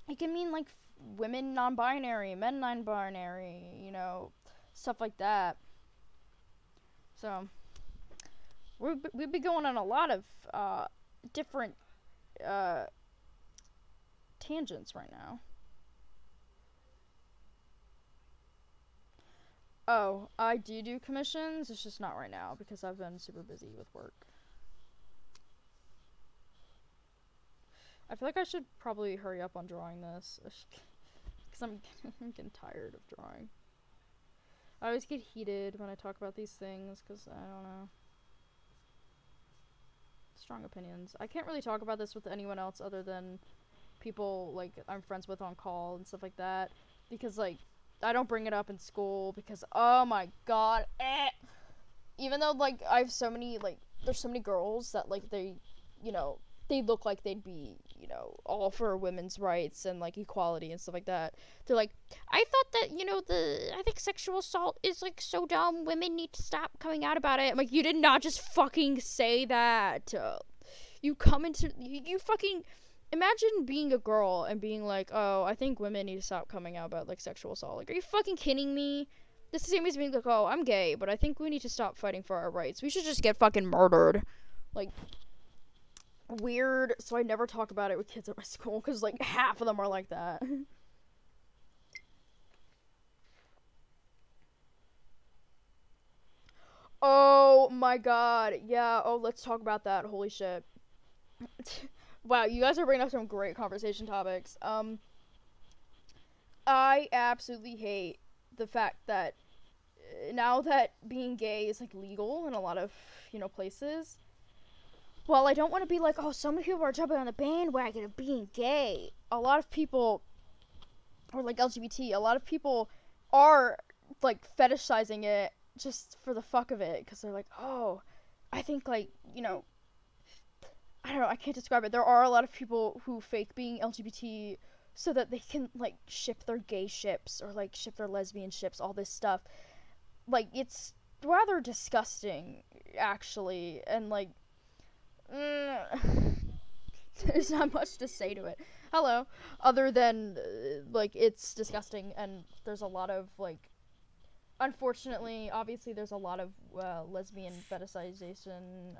it can mean, like, women non-binary, men non-binary, you know, stuff like that. So, we'd be going on a lot of, different, tangents right now. Oh, I do commissions, it's just not right now, because I've been super busy with work. I feel like I should probably hurry up on drawing this, because I'm getting tired of drawing. I always get heated when I talk about these things, because, I don't know. Strong opinions. I can't really talk about this with anyone else other than people, like, I'm friends with on call and stuff like that, because, like, I don't bring it up in school, because, oh my god, even though, like, I have so many, like, there's so many girls that, like, they, you know, they look like they'd be, you know, all for women's rights and, like, equality and stuff like that. They're like, I thought that, you know, I think sexual assault is, like, so dumb. Women need to stop coming out about it. I'm like, you did not just fucking say that. You come into, you fucking, imagine being a girl and being like, oh, I think women need to stop coming out about, like, sexual assault. Like, are you fucking kidding me? This is the same as being like, oh, I'm gay, but I think we need to stop fighting for our rights. We should just get fucking murdered. Like, weird. So I never talk about it with kids at my school, because, like, half of them are like that. Oh my god. Yeah, oh, let's talk about that. Holy shit. Wow, you guys are bringing up some great conversation topics. I absolutely hate the fact that now that being gay is like legal in a lot of, places, while I don't want to be like, oh, so many people are jumping on the bandwagon of being gay, a lot of people, or like LGBT, a lot of people are like fetishizing it just for the fuck of it, because they're like, oh, I think, like, I don't know, I can't describe it. There are a lot of people who fake being LGBT so that they can, like, ship their gay ships or, like, ship their lesbian ships, all this stuff. Like, it's rather disgusting, actually, and, like, there's not much to say to it. Hello. Other than, like, it's disgusting, and there's a lot of, like, unfortunately, obviously, there's a lot of lesbian fetishization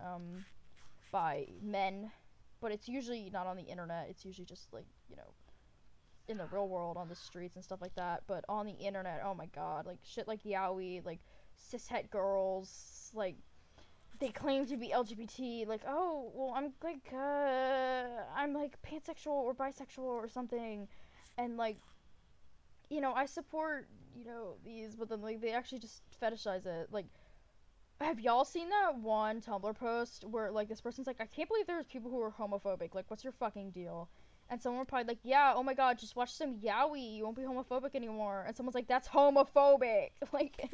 by men, but it's usually not on the internet. It's usually just, like, in the real world, on the streets and stuff like that. But on the internet, oh my god, like, shit like yaoi, like, cishet girls, like, they claim to be LGBT, like, oh, well, I'm like pansexual or bisexual or something, and, like, I support, these, but then, like, they actually just fetishize it. Like, have y'all seen that one Tumblr post where, like, this person's like, I can't believe there's people who are homophobic, like, what's your fucking deal? And someone replied, like, yeah, oh my god, just watch some yaoi, you won't be homophobic anymore. And someone's like, that's homophobic. Like,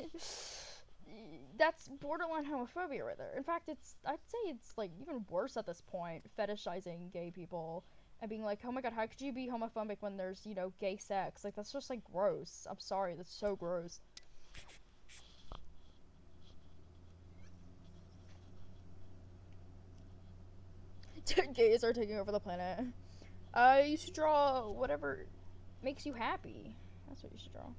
that's borderline homophobia right there. In fact, I'd say it's, like, even worse at this point, fetishizing gay people and being like, oh my god, how could you be homophobic when there's, gay sex? Like, that's just, like, gross. I'm sorry, that's so gross. Gays are taking over the planet. You should draw whatever makes you happy. That's what you should draw.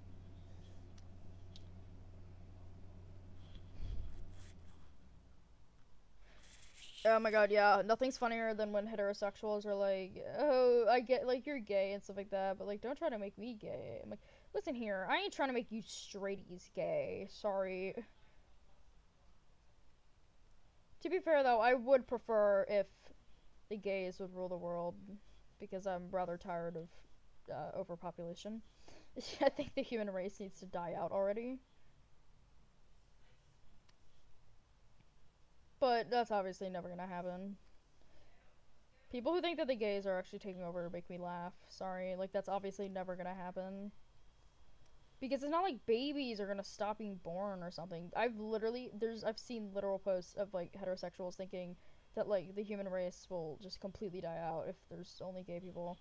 Oh my god, yeah. Nothing's funnier than when heterosexuals are like, oh, I get, like, you're gay and stuff like that, but, like, don't try to make me gay. I'm like, listen here, I ain't trying to make you straighties gay. Sorry. To be fair, though, I would prefer if the gays would rule the world, because I'm rather tired of overpopulation. I think the human race needs to die out already. But that's obviously never gonna happen. People who think that the gays are actually taking over make me laugh. Sorry, like, that's obviously never gonna happen. Because it's not like babies are gonna stop being born or something. I've seen literal posts of, like, heterosexuals thinking that, like, the human race will just completely die out if there's only gay people.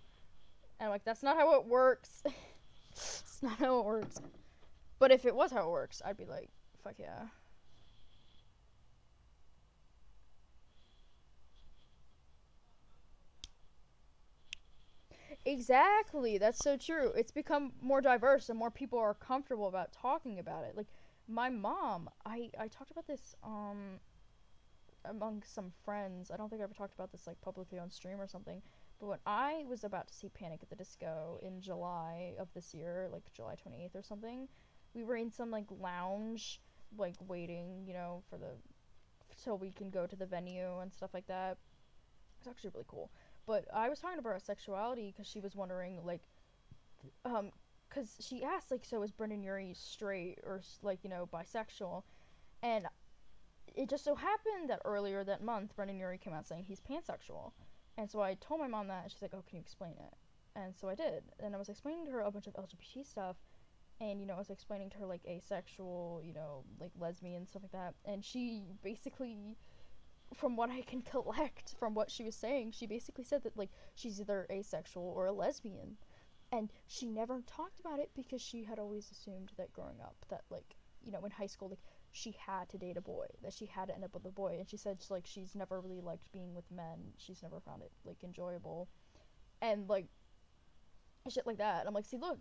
And I'm like, that's not how it works. It's not how it works. But if it was how it works, I'd be like, fuck yeah. Exactly, that's so true. It's become more diverse and more people are comfortable about talking about it. Like, my mom, I talked about this among some friends. I don't think I ever talked about this, like, publicly on stream or something. But when I was about to see Panic at the Disco in July of this year, like July 28th or something, we were in some, like, lounge, like, waiting, for the till we can go to the venue and stuff like that. It's actually really cool. But I was talking about her sexuality because she was wondering, like, because she asked, like, so is Brendan Urie straight or, like, bisexual? And it just so happened that earlier that month, Brendan Urie came out saying he's pansexual. And so I told my mom that, and she's like, oh, can you explain it? And so I did. And I was explaining to her a bunch of LGBT stuff, and, I was explaining to her, like, asexual, like, lesbian, stuff like that. And she basically, from what I can collect from what she was saying, she basically said that, like, she's either asexual or a lesbian. And she never talked about it because she had always assumed that growing up that, like, in high school, like, she had to date a boy, that she had to end up with a boy. And she said, like, she's never really liked being with men. She's never found it, like, enjoyable. And, like, shit like that. And I'm like, see, look,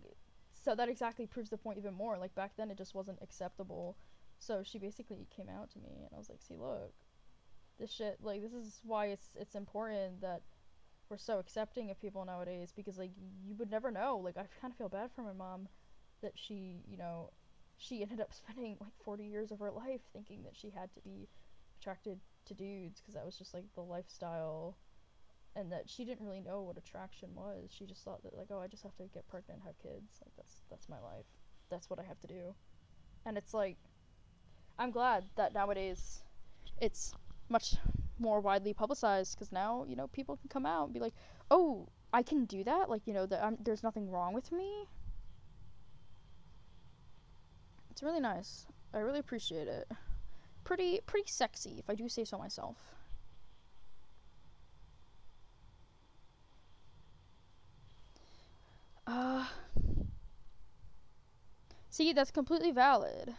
So that exactly proves the point even more. Like, back then it just wasn't acceptable. So she basically came out to me, and I was like, see, look, this shit, like, this is why it's important that we're so accepting of people nowadays, because, like, you would never know. Like, I kind of feel bad for my mom that she, you know, she ended up spending, like, 40 years of her life thinking that she had to be attracted to dudes, because that was just, like, the lifestyle, and that she didn't really know what attraction was. She just thought that, like, oh, I just have to get pregnant and have kids. Like, that's my life. That's what I have to do. And it's like, I'm glad that nowadays it's much more widely publicized, because now, you know, people can come out and be like, oh, I can do that? Like, you know, that there's nothing wrong with me? It's really nice. I really appreciate it. Pretty sexy, if I do say so myself. See, that's completely valid.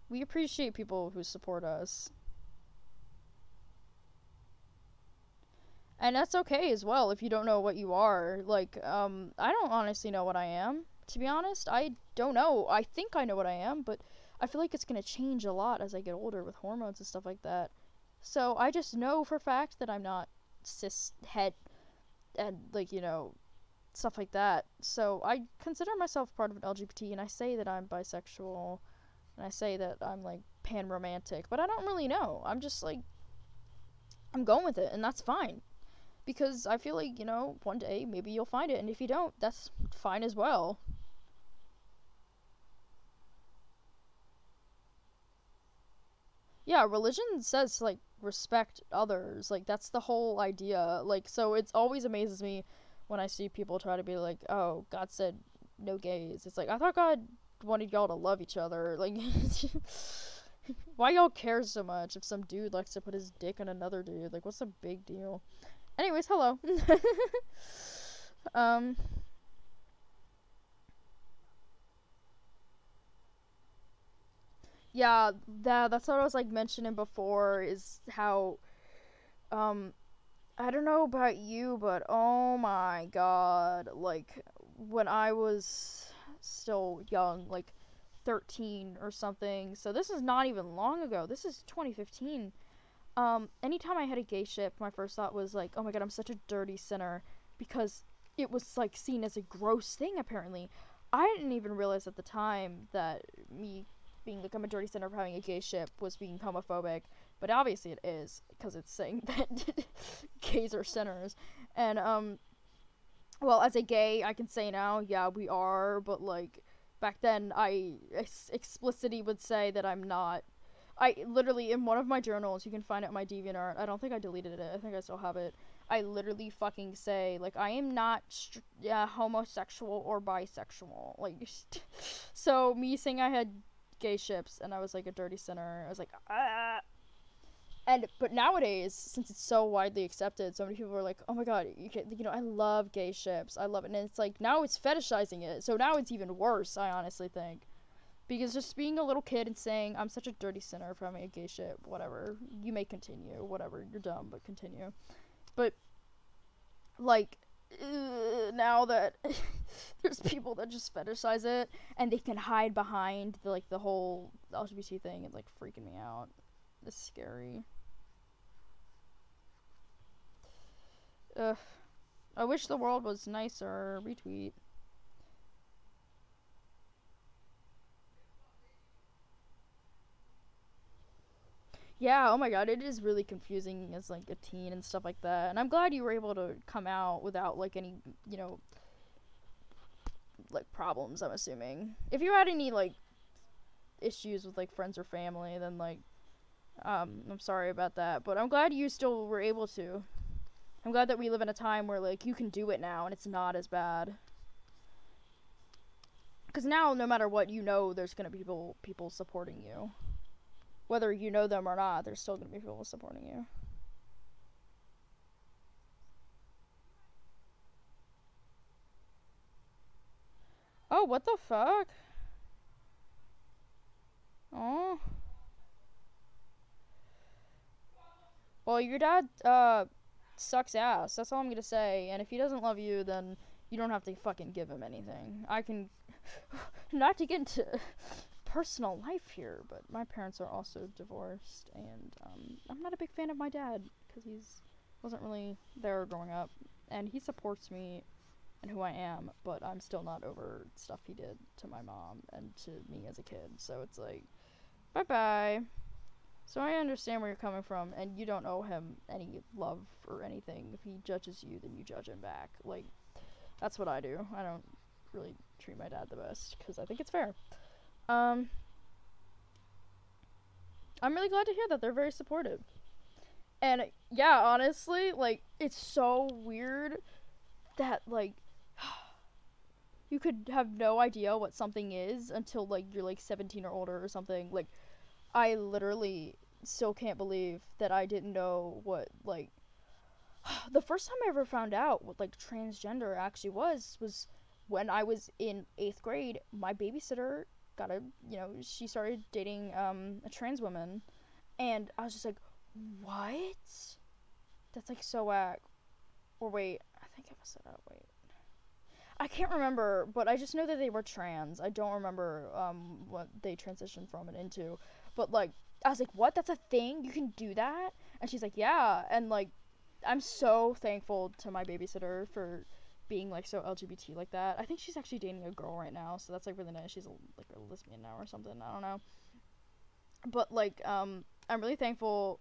We appreciate people who support us. And that's okay as well if you don't know what you are. Like, I don't honestly know what I am. To be honest, I don't know. I think I know what I am, but I feel like it's gonna change a lot as I get older with hormones and stuff like that. So I just know for a fact that I'm not cis het and, like, you know, stuff like that. So I consider myself part of an LGBT, and I say that I'm bisexual, and I say that I'm, like, pan-romantic, but I don't really know. I'm just, like, I'm going with it, and that's fine. Because I feel like, you know, one day maybe you'll find it, and if you don't, that's fine as well. Yeah, religion says, like, respect others. Like, that's the whole idea. Like, so it always amazes me when I see people try to be like, oh, God said no gays. It's like, I thought God wanted y'all to love each other. Like, why y'all care so much if some dude likes to put his dick on another dude? Like, what's the big deal? Anyways, hello. Yeah, that's what I was, like, mentioning before, is how, um, I don't know about you, but oh my god, like, when I was still young, like 13 or something, so this is not even long ago, this is 2015, anytime I had a gay ship, my first thought was like, oh my god, I'm such a dirty sinner, because it was, like, seen as a gross thing, apparently. I didn't even realize at the time that me being like, I'm a dirty sinner for having a gay ship was being homophobic, but obviously it is, because it's saying that gays are sinners. And, well, as a gay, I can say now, yeah, we are, but, like, back then, I explicitly would say that I'm not. I literally, in one of my journals, you can find it in my DeviantArt, I don't think I deleted it, I think I still have it, I literally fucking say, like, I am not homosexual or bisexual, like, so me saying I had gay ships and I was, like, a dirty sinner, I was like, ah. But nowadays, since it's so widely accepted, so many people are like, oh my god, you know, I love gay ships, I love it, and it's like, now it's fetishizing it, so now it's even worse, I honestly think. Because just being a little kid and saying, I'm such a dirty sinner for having a gay ship, whatever, you may continue, whatever, you're dumb, but continue. But, like, now that there's people that just fetishize it, and they can hide behind, the whole LGBT thing, it's, like, freaking me out. It's scary. Ugh. I wish the world was nicer. Retweet. Yeah, oh my god, it is really confusing as, like, a teen and stuff like that. And I'm glad you were able to come out without, like, any, you know, like, problems, I'm assuming. If you had any, like, issues with, like, friends or family, then, like, I'm sorry about that. But I'm glad you still were able to. I'm glad that we live in a time where, like, you can do it now and it's not as bad. Because now, no matter what, you know there's gonna be people supporting you. Whether you know them or not, there's still gonna be people supporting you. Oh, what the fuck? Oh. Well, your dad, sucks ass. That's all I'm gonna say. And if he doesn't love you, then you don't have to fucking give him anything. I can, not to get into personal life here, but my parents are also divorced, and I'm not a big fan of my dad because wasn't really there growing up, and he supports me and who I am, but I'm still not over stuff he did to my mom and to me as a kid. So it's like, bye bye. So I understand where you're coming from, and you don't owe him any love or anything. If he judges you, then you judge him back. Like, that's what I do. I don't really treat my dad the best because I think it's fair. I'm really glad to hear that they're very supportive. And yeah, honestly, like, it's so weird that, like, you could have no idea what something is until, like, you're, like, 17 or older or something. Like, I literally still can't believe that I didn't know what, like, the first time I ever found out what, like, transgender actually was when I was in 8th grade. My babysitter she started dating, a trans woman, and I was just like, what? That's, like, so whack. Or wait, I think I messed it up, wait. I can't remember, but I just know that they were trans. I don't remember, what they transitioned from and into, but, like, I was like, what? That's a thing? You can do that? And she's like, yeah, and, like, I'm so thankful to my babysitter for being, like, so LGBT like that. I think she's actually dating a girl right now, so that's, like, really nice. She's, a lesbian now or something, I don't know. But, like, I'm really thankful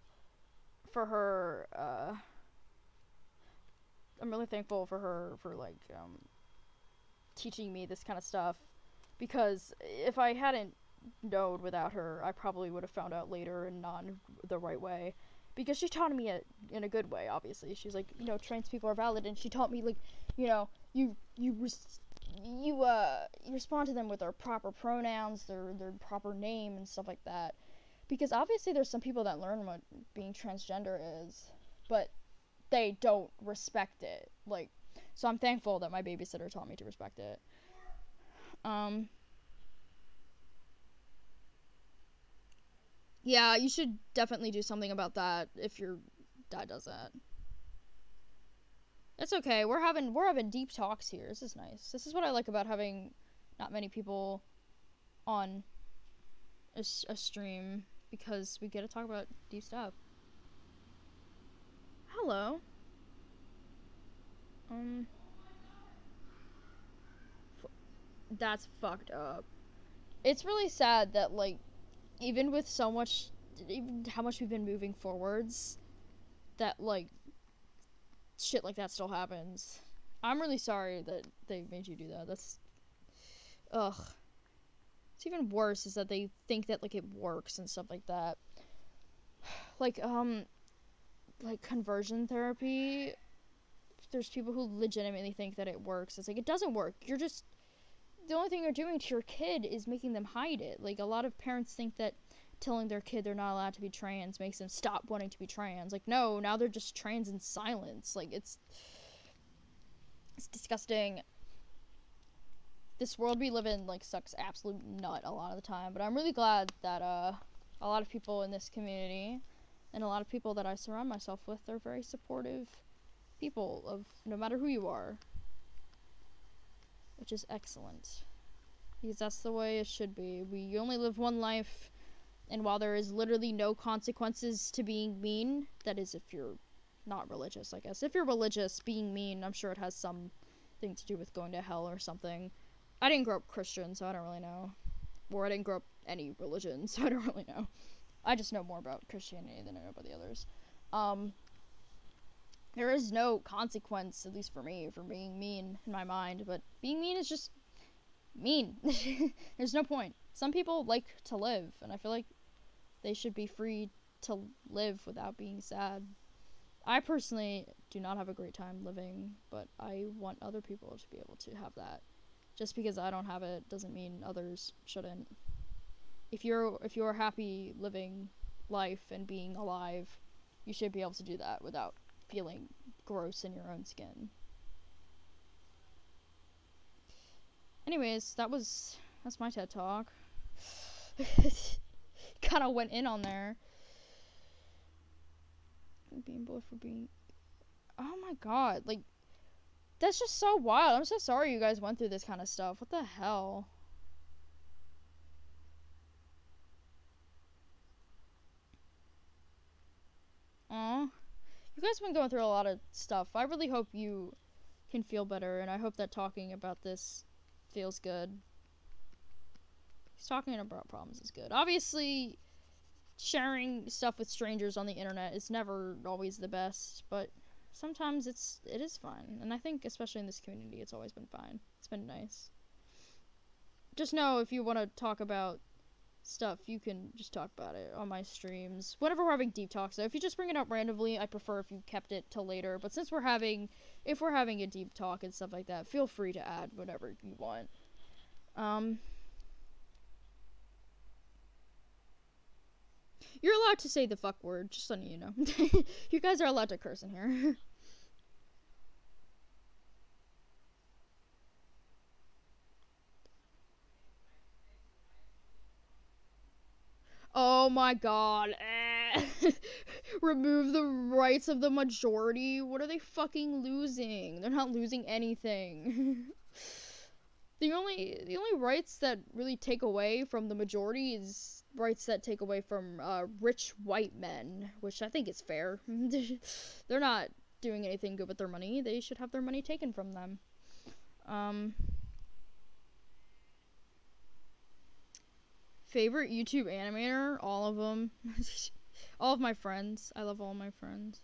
for her, for, like, teaching me this kind of stuff, because if I hadn't known without her, I probably would have found out later and not in the right way, because she taught me it in a good way. Obviously, she's like, trans people are valid, and she taught me, like, you respond to them with their proper pronouns, their proper name and stuff like that, because obviously there's some people that learn what being transgender is, but they don't respect it, like, so I'm thankful that my babysitter taught me to respect it. Yeah, you should definitely do something about that if your dad does that. It's okay. We're having deep talks here. This is nice. This is what I like about having not many people on a stream, because we get to talk about deep stuff. Hello. That's fucked up. It's really sad that, like, even with so much, even how much we've been moving forwards, that, like, shit like that still happens. I'm really sorry that they made you do that. That's, ugh. It's even worse is that they think that, like, it works and stuff like that. Like conversion therapy, there's people who legitimately think that it works. It's like, it doesn't work. You're just, the only thing you're doing to your kid is making them hide it. Like, a lot of parents think that telling their kid they're not allowed to be trans makes them stop wanting to be trans. Like, no, now they're just trans in silence. Like, it's disgusting. This world we live in, like, sucks absolute nut a lot of the time, but I'm really glad that a lot of people in this community and a lot of people that I surround myself with are very supportive people of no matter who you are, which is excellent, because that's the way it should be. We only live one life, and while there is literally no consequences to being mean, that is if you're not religious, I guess. If you're religious, being mean, I'm sure it has something to do with going to hell or something. I didn't grow up Christian, so I don't really know. Or I didn't grow up any religion, so I don't really know. I just know more about Christianity than I know about the others. There is no consequence, at least for me, for being mean in my mind, but being mean is just mean. There's no point. Some people like to live, and I feel like they should be free to live without being sad. I personally do not have a great time living, but I want other people to be able to have that. Just because I don't have it doesn't mean others shouldn't. If you're happy living life and being alive, you should be able to do that without feeling gross in your own skin. Anyways, that's my TED Talk. Kind of went in on there. Being boy for being, oh my god, like, That's just so wild. I'm so sorry you guys went through this kind of stuff. What the hell? Aw. You guys have been going through a lot of stuff. I really hope you can feel better, and I hope that talking about this feels good. Because talking about problems is good. Obviously, sharing stuff with strangers on the internet is never always the best, but sometimes it is fun. And I think, especially in this community, it's always been fine. It's been nice. Just know if you want to talk about stuff, you can just talk about it on my streams. Whenever we're having deep talks, though, if you just bring it up randomly, I prefer if you kept it till later. But since if we're having a deep talk and stuff like that, feel free to add whatever you want. You're allowed to say the fuck word, just letting you know. You guys are allowed to curse in here. Oh my god. Remove the rights of the majority. What are they fucking losing? They're not losing anything. The only rights that really take away from the majority is rights that take away from rich white men, which I think is fair. They're not doing anything good with their money. They should have their money taken from them. Favorite YouTube animator? All of them. All of my friends. I love all my friends.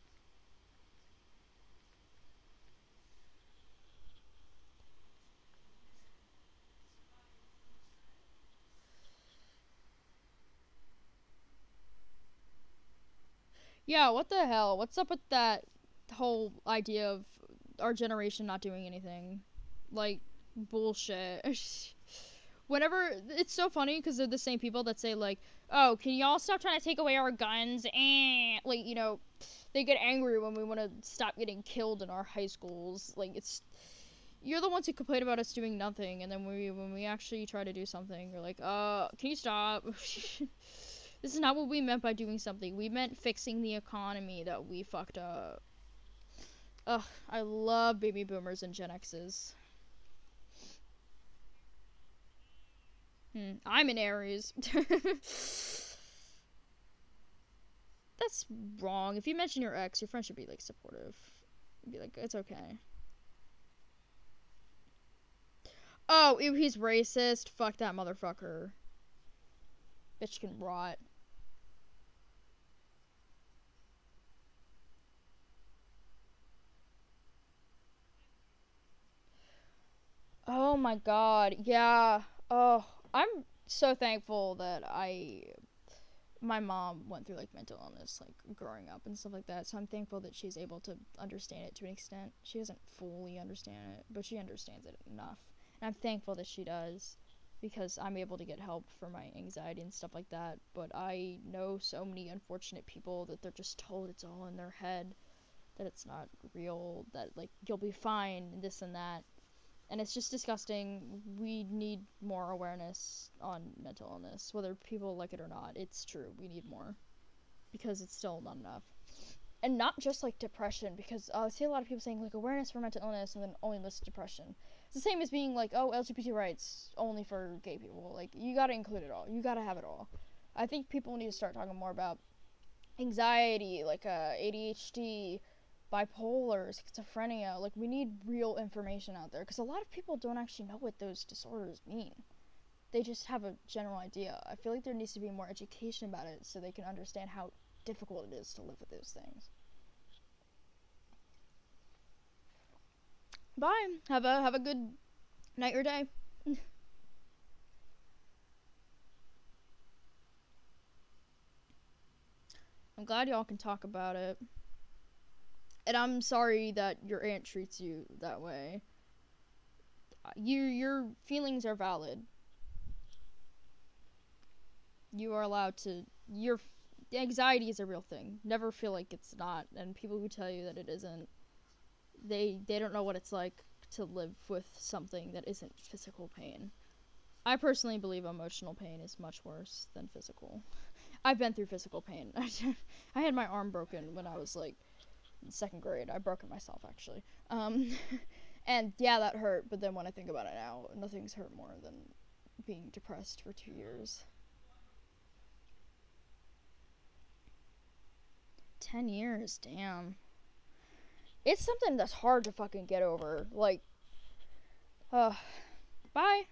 Yeah, what the hell? What's up with that whole idea of our generation not doing anything? Like, bullshit. Whenever, it's so funny because they're the same people that say, like, oh, can y'all stop trying to take away our guns? Like, you know, they get angry when we want to stop getting killed in our high schools. Like, you're the ones who complain about us doing nothing, and then when we actually try to do something, you're like, can you stop? This is not what we meant by doing something. We meant fixing the economy that we fucked up. Ugh, I love baby boomers and Gen X's. I'm an Aries. That's wrong. If you mention your ex, your friend should be, like, supportive. Be like, it's okay. Oh, ew, he's racist. Fuck that motherfucker. Bitch can rot. Oh my god, yeah. Oh, I'm so thankful that my mom went through, like, mental illness, like, growing up and stuff like that, so I'm thankful that she's able to understand it to an extent. She doesn't fully understand it, but she understands it enough. And I'm thankful that she does, because I'm able to get help for my anxiety and stuff like that, but I know so many unfortunate people that they're just told it's all in their head, that it's not real, that, like, you'll be fine, and this and that. And it's just disgusting. We need more awareness on mental illness, whether people like it or not. It's true. We need more, because it's still not enough. And not just, like, depression, because I see a lot of people saying, like, awareness for mental illness and then only list depression. It's the same as being like, oh, LGBT rights only for gay people. Like, you gotta include it all. You gotta have it all. I think people need to start talking more about anxiety, like ADHD, bipolar, schizophrenia. Like, we need real information out there, because a lot of people don't actually know what those disorders mean. They just have a general idea. I feel like there needs to be more education about it so they can understand how difficult it is to live with those things. Bye. Have a good night or day. I'm glad y'all can talk about it. And I'm sorry that your aunt treats you that way. Your feelings are valid. You are allowed to. Your anxiety is a real thing. Never feel like it's not. And people who tell you that it isn't, they don't know what it's like to live with something that isn't physical pain. I personally believe emotional pain is much worse than physical. I've been through physical pain. I had my arm broken when I was, like, in second grade. I broke it myself, actually. And yeah, that hurt, but then when I think about it now, nothing's hurt more than being depressed for 2 years. 10 years, damn. It's something that's hard to fucking get over. Like, bye.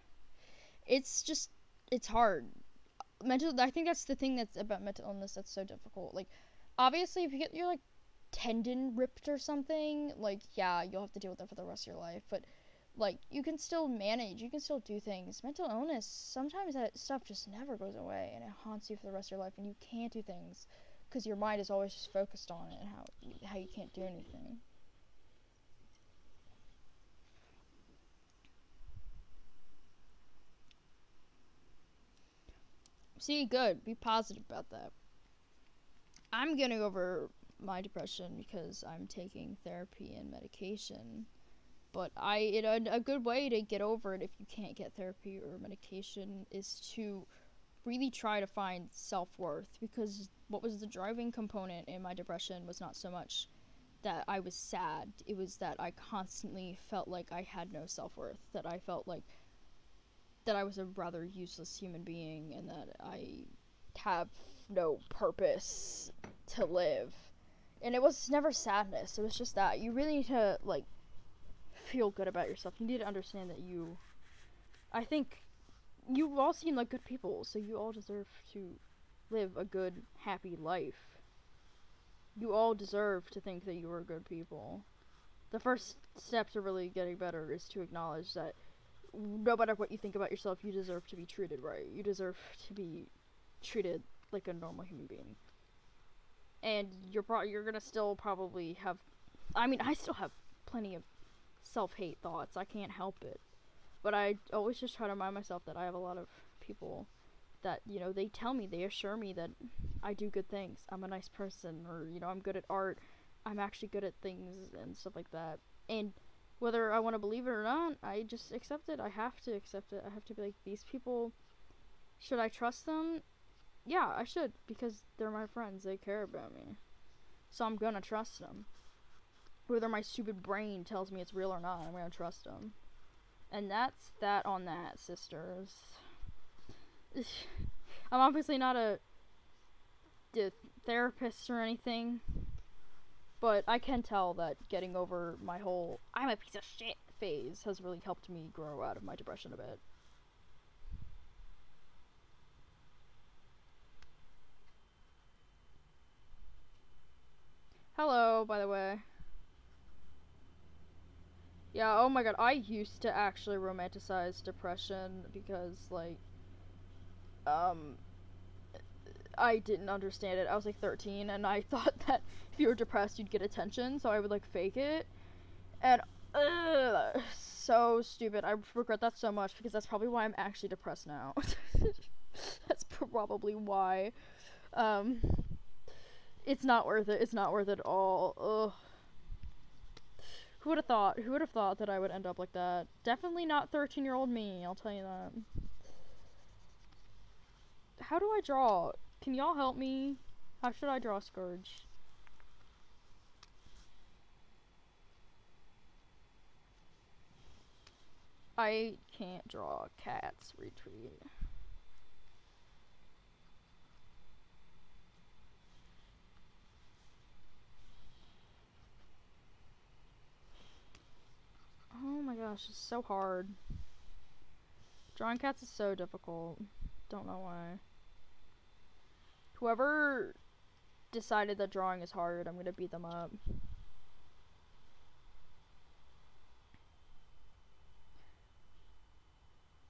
It's just, it's hard. I think that's the thing that's about mental illness that's so difficult. Like, obviously, if you get your, like, tendon ripped or something, like, yeah, you'll have to deal with that for the rest of your life. But, like, you can still manage. You can still do things. Mental illness, sometimes that stuff just never goes away, and it haunts you for the rest of your life, and you can't do things because your mind is always just focused on it and how you can't do anything. See, good. Be positive about that. I'm getting over my depression because I'm taking therapy and medication. But a good way to get over it if you can't get therapy or medication is to really try to find self-worth, because what was the driving component in my depression was not so much that I was sad, it was that I constantly felt like I had no self-worth, that I felt like that I was a rather useless human being and that I have no purpose to live. And it was never sadness, it was just that you really need to, like, feel good about yourself. You need to understand that I think you all seem like good people, so you all deserve to live a good, happy life. You all deserve to think that you are good people. The first step to really getting better is to acknowledge that no matter what you think about yourself, you deserve to be treated right. You deserve to be treated like a normal human being. And you're gonna still probably have, I mean, I still have plenty of self-hate thoughts. I can't help it. But I always just try to remind myself that I have a lot of people that, you know, they tell me, they assure me that I do good things. I'm a nice person, or, you know, I'm good at art. I'm actually good at things and stuff like that. And whether I want to believe it or not, I just accept it. I have to accept it. I have to be like, these people, should I trust them? Yeah, I should, because they're my friends. They care about me. So I'm gonna trust them. Whether my stupid brain tells me it's real or not, I'm gonna trust them. And that's that on that, sisters. I'm obviously not a therapist or anything, but I can tell that getting over my whole I'm a piece of shit phase has really helped me grow out of my depression a bit. Hello, by the way. Yeah, oh my god, I used to actually romanticize depression because, like, I didn't understand it. I was like 13 and I thought that if you were depressed you'd get attention, so I would like fake it. And so stupid. I regret that so much because that's probably why I'm actually depressed now. That's probably why. It's not worth it. It's not worth it at all. Ugh. Who would have thought? Who would have thought that I would end up like that? Definitely not 13-year-old me, I'll tell you that. How do I draw? Can y'all help me? How should I draw Scourge? I can't draw cats. Retweet. Oh my gosh, it's so hard. Drawing cats is so difficult. Don't know why. Whoever decided that drawing is hard, I'm gonna beat them up.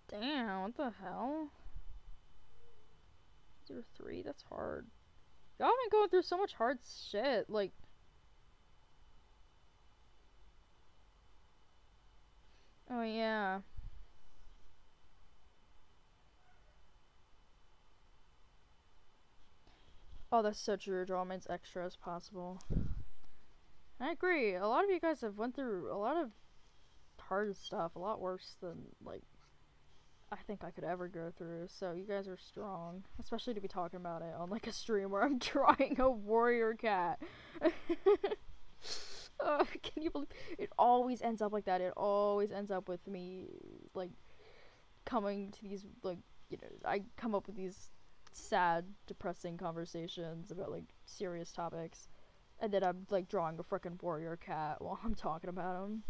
Damn, what the hell? 0-3, that's hard. Y'all have been going through so much hard shit, like... Oh yeah. Oh, that's so true. Draw as extra as possible. I agree. A lot of you guys have went through a lot of hard stuff, a lot worse than, like, I think I could ever go through. So you guys are strong, especially to be talking about it on, like, a stream where I'm drawing a warrior cat. Can you believe it always ends up like that? It always ends up with me like coming to these like, you know, I come up with these sad, depressing conversations about like serious topics, and then I'm like drawing a frickin' warrior cat while I'm talking about him.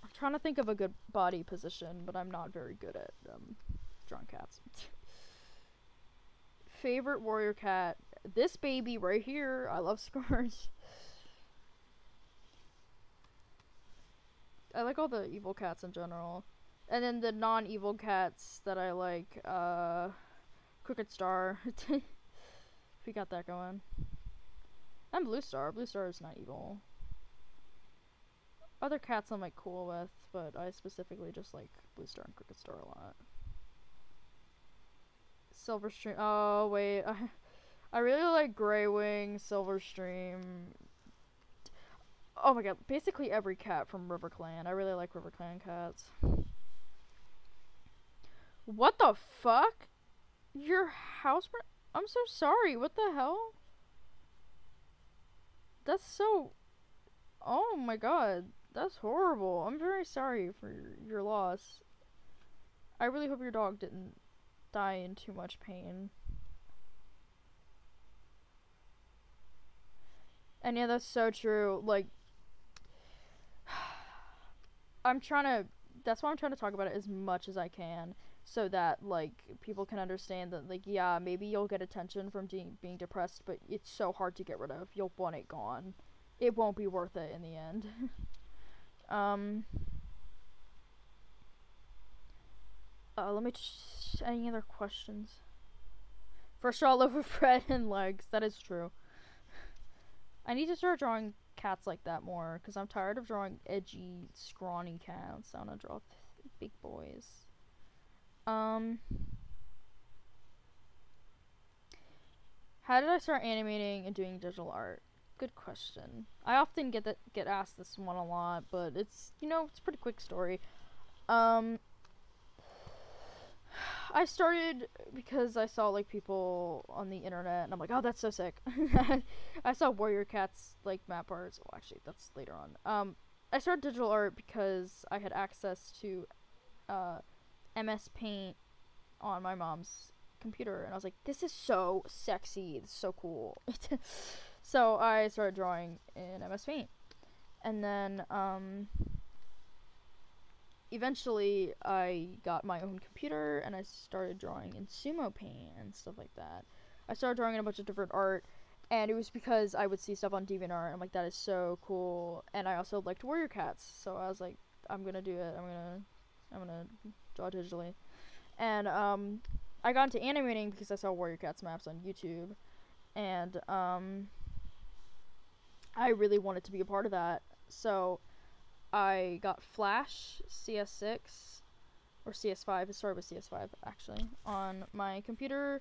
I'm trying to think of a good body position, but I'm not very good at drawing cats. Favorite warrior cat? This baby right here. I love Scourge. I like all the evil cats in general. And then the non-evil cats that I like, Crooked Star. We got that going. And Blue Star. Blue Star is not evil. Other cats I'm like cool with, but I specifically just like Blue Star and Crooked Star a lot. Silverstream. Oh wait, I really like Greywing, Silverstream. Oh my god, basically every cat from River Clan. I really like River Clan cats. What the fuck? Your house? I'm so sorry. What the hell? That's so. Oh my god. That's horrible. I'm very sorry for your loss. I really hope your dog didn't die in too much pain. And yeah, that's so true. Like, that's why I'm trying to talk about it as much as I can, so that, like, people can understand that, like, yeah, maybe you'll get attention from being depressed, but it's so hard to get rid of. You'll want it gone. It won't be worth it in the end. Let me any other questions? For sure, all over Fred and legs. That is true. I need to start drawing cats like that more, because I'm tired of drawing edgy, scrawny cats. I want to draw big boys. How did I start animating and doing digital art? Good question. I often get asked this one a lot, but it's, you know, it's a pretty quick story. I started because I saw like people on the internet, and I'm like, oh, that's so sick. I saw warrior cats like map arts. Well, actually, that's later on. I started digital art because I had access to MS Paint on my mom's computer, and I was like, this is so sexy. It's so cool. So I started drawing in MS Paint, and then eventually I got my own computer and I started drawing in Sumo Paint and stuff like that. I started drawing in a bunch of different art, and it was because I would see stuff on DeviantArt and I'm like, that is so cool. And I also liked warrior cats, so I was like, I'm gonna do it. I'm gonna draw digitally. And I got into animating because I saw warrior cats maps on YouTube, and I really wanted to be a part of that. So I got Flash CS6 or CS5. It started with CS5 actually on my computer,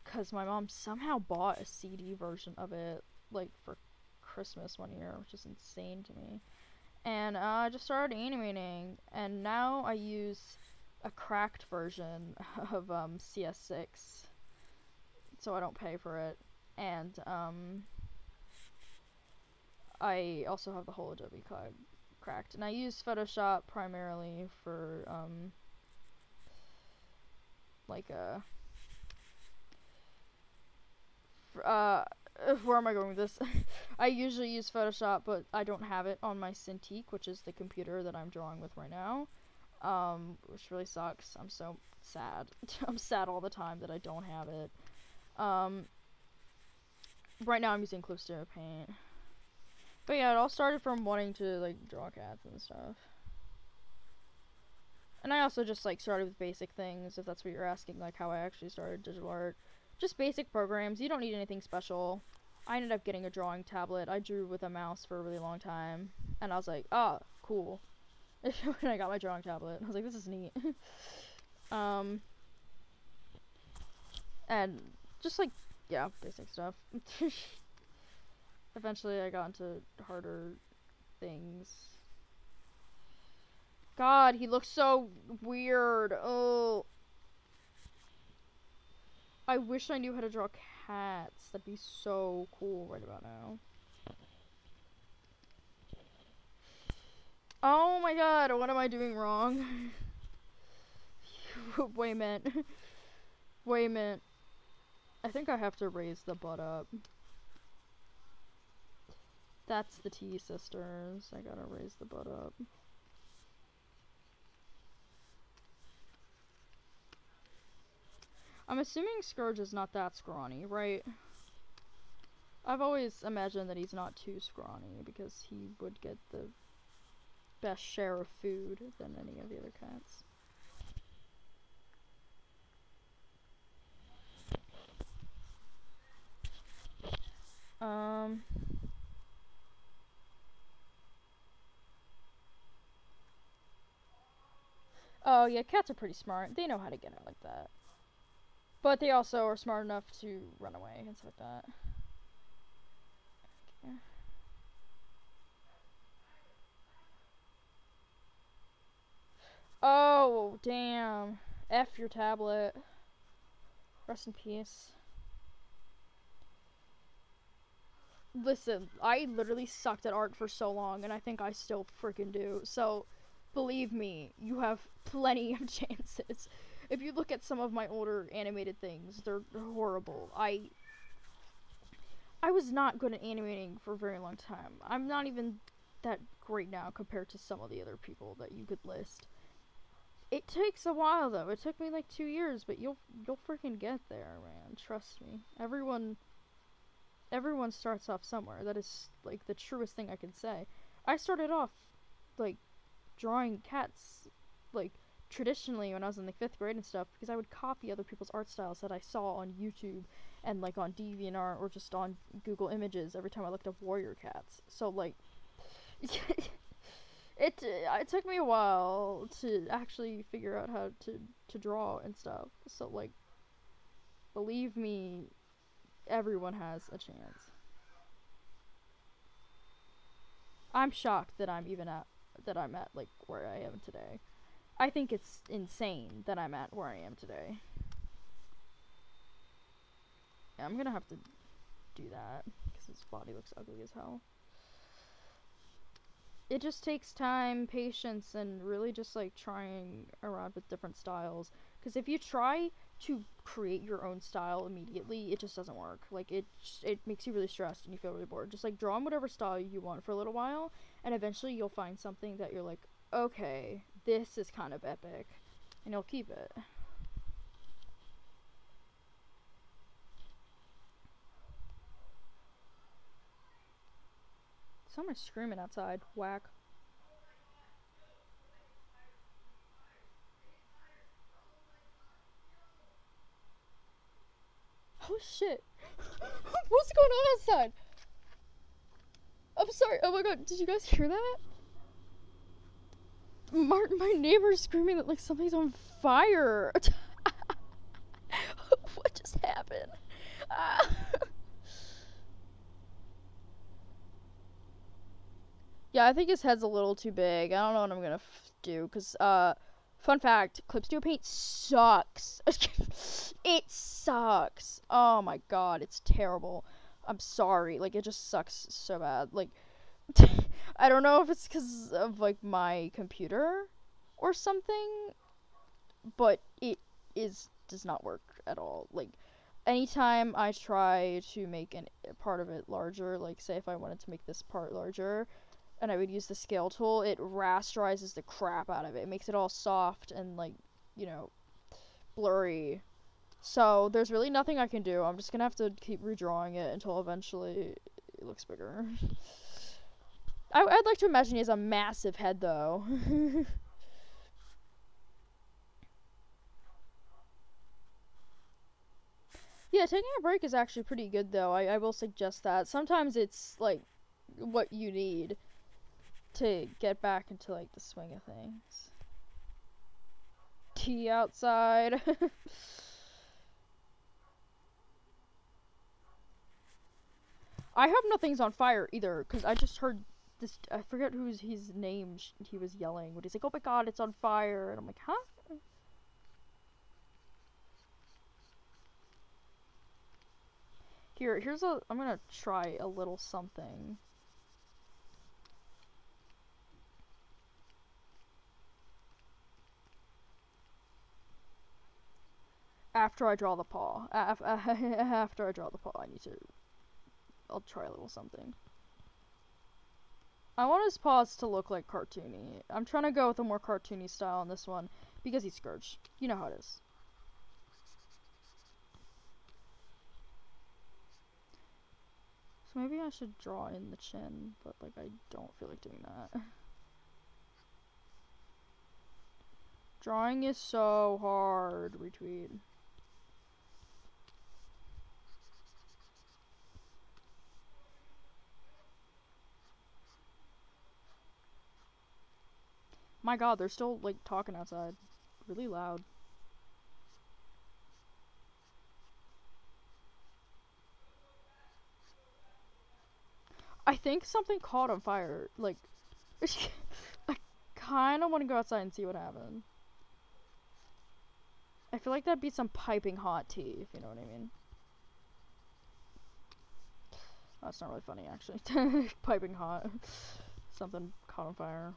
because my mom somehow bought a CD version of it like for Christmas one year, which is insane to me. And I just started animating, and now I use a cracked version of CS6, so I don't pay for it. And I also have the whole Adobe Cloud cracked, and I use Photoshop primarily for where am I going with this? I usually use Photoshop, but I don't have it on my Cintiq, which is the computer that I'm drawing with right now, which really sucks. I'm so sad. I'm sad all the time that I don't have it. Right now I'm using Clip Studio Paint. But yeah, it all started from wanting to, like, draw cats and stuff. And I also just, like, started with basic things, if that's what you're asking, like, how I actually started digital art. Just basic programs. You don't need anything special. I ended up getting a drawing tablet. I drew with a mouse for a really long time. And I was like, ah, cool. When I got my drawing tablet, I was like, this is neat. And just, like, yeah, basic stuff. Eventually I got into harder things. God, he looks so weird. Oh. I wish I knew how to draw cats. That'd be so cool right about now. Oh my god, what am I doing wrong? Wait a minute. Wait a minute. I think I have to raise the butt up. That's the T sisters. I gotta raise the butt up. I'm assuming Scourge is not that scrawny, right? I've always imagined that he's not too scrawny because he would get the best share of food than any of the other cats. Oh yeah, cats are pretty smart. They know how to get out like that. But they also are smart enough to run away and stuff like that. Okay. Oh, damn. F your tablet. Rest in peace. Listen, I literally sucked at art for so long, and I think I still freaking do. So, believe me, you have plenty of chances. If you look at some of my older animated things, they're horrible. I was not good at animating for a very long time. I'm not even that great now compared to some of the other people that you could list. It takes a while though. It took me like 2 years, but you'll freaking get there, man. Trust me. Everyone starts off somewhere. That is like the truest thing I can say. I started off like drawing cats like traditionally when I was in like 5th grade and stuff because I would copy other people's art styles that I saw on YouTube and like on DeviantArt or just on Google Images every time I looked up warrior cats. So like it took me a while to actually figure out how to draw and stuff. So like believe me, everyone has a chance. I'm shocked that I'm at like where I am today. I think it's insane that I'm at where I am today. Yeah, I'm gonna have to do that because his body looks ugly as hell. It just takes time, patience, and really just like trying around with different styles. Because if you try to create your own style immediately, it just doesn't work. Like it makes you really stressed and you feel really bored. Just like draw in whatever style you want for a little while, and eventually you'll find something that you're like, okay, this is kind of epic, and you'll keep it. Someone's screaming outside. Whack. Oh shit. What's going on outside? I'm sorry. Oh my god, did you guys hear that? My neighbor's screaming that like something's on fire. What just happened? Yeah, I think his head's a little too big. I don't know what I'm gonna do, cause fun fact, Clip Studio Paint sucks. It sucks. Oh my god, it's terrible. I'm sorry, like it just sucks so bad. Like I don't know if it's because of like my computer or something, but it does not work at all. Like anytime I try to make a part of it larger, like say if I wanted to make this part larger and I would use the scale tool, it rasterizes the crap out of it. It makes it all soft and like, you know, blurry. So there's really nothing I can do. I'm just gonna have to keep redrawing it until eventually it looks bigger. I'd like to imagine he has a massive head, though. Yeah, taking a break is actually pretty good, though. I will suggest that. Sometimes it's, like, what you need to get back into, like, the swing of things. Tea outside. I hope nothing's on fire, either, because I just heard this, I forget whose his name he was yelling, but he's like, oh my god, it's on fire, and I'm like, huh? I'm gonna try a little something. After I draw the paw. After I draw the paw, I'll try a little something. I want his paws to look like cartoony. I'm trying to go with a more cartoony style on this one because he's Scourge. You know how it is. So maybe I should draw in the chin, but like I don't feel like doing that. Drawing is so hard. Retweet. My god, they're still like talking outside. Really loud. I think something caught on fire. Like, I kind of want to go outside and see what happened. I feel like that'd be some piping hot tea, if you know what I mean. Oh, that's not really funny, actually. Piping hot. Something caught on fire.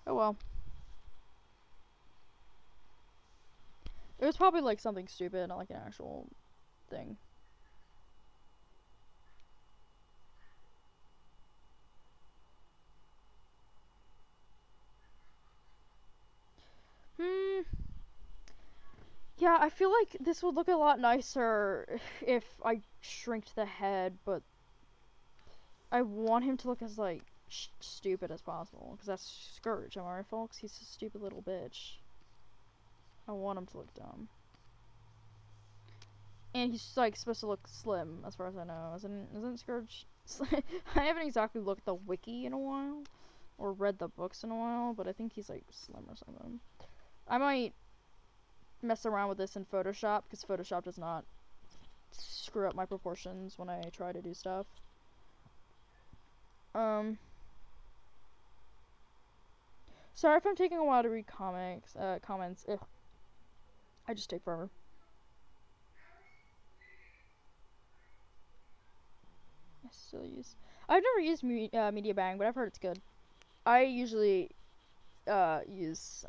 Oh well. It was probably like something stupid, not like an actual thing. Yeah, I feel like this would look a lot nicer if I shrinked the head, but I want him to look as, like, stupid as possible, because that's Scourge, am I right, folks? He's a stupid little bitch. I want him to look dumb. And he's, like, supposed to look slim, as far as I know. Isn't Scourge... I haven't exactly looked at the wiki in a while, or read the books in a while, but I think he's, like, slim or something. I might mess around with this in Photoshop, because Photoshop does not screw up my proportions when I try to do stuff. Sorry if I'm taking a while to read comments. I just take forever. I've never used Media Bang, but I've heard it's good. I usually use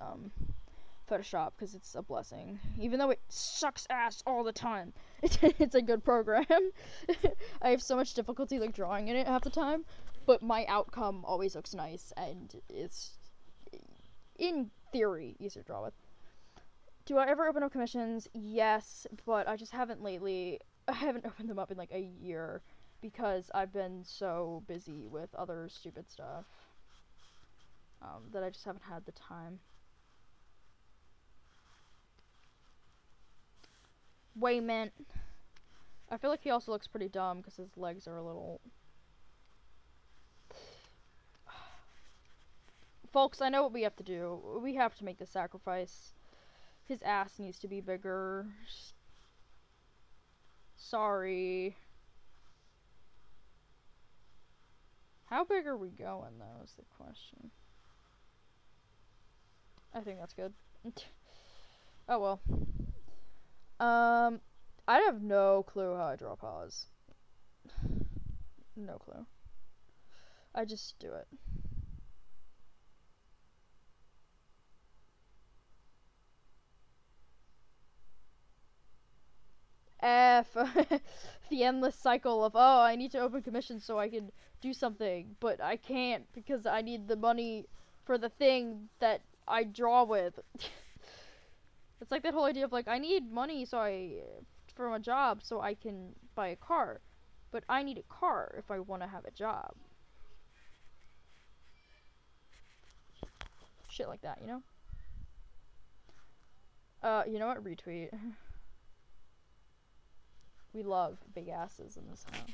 Photoshop because it's a blessing, even though it sucks ass all the time. It's a good program. I have so much difficulty like drawing in it half the time, but my outcome always looks nice, and it's in theory easier to draw with. Do I ever open up commissions? Yes, but I just haven't lately. I haven't opened them up in like a year because I've been so busy with other stupid stuff that I just haven't had the time. Waymint. I feel like he also looks pretty dumb because his legs are a little... Folks, I know what we have to do. We have to make the sacrifice. His ass needs to be bigger. Sorry. How big are we going, though, is the question. I think that's good. Oh, well. I have no clue how I draw paws. No clue. I just do it. F. The endless cycle of, oh, I need to open commissions so I can do something, but I can't because I need the money for the thing that I draw with. It's like that whole idea of like, I need money from a job so I can buy a car, but I need a car if I want to have a job. Shit like that, you know? You know what? Retweet. We love big asses in this house.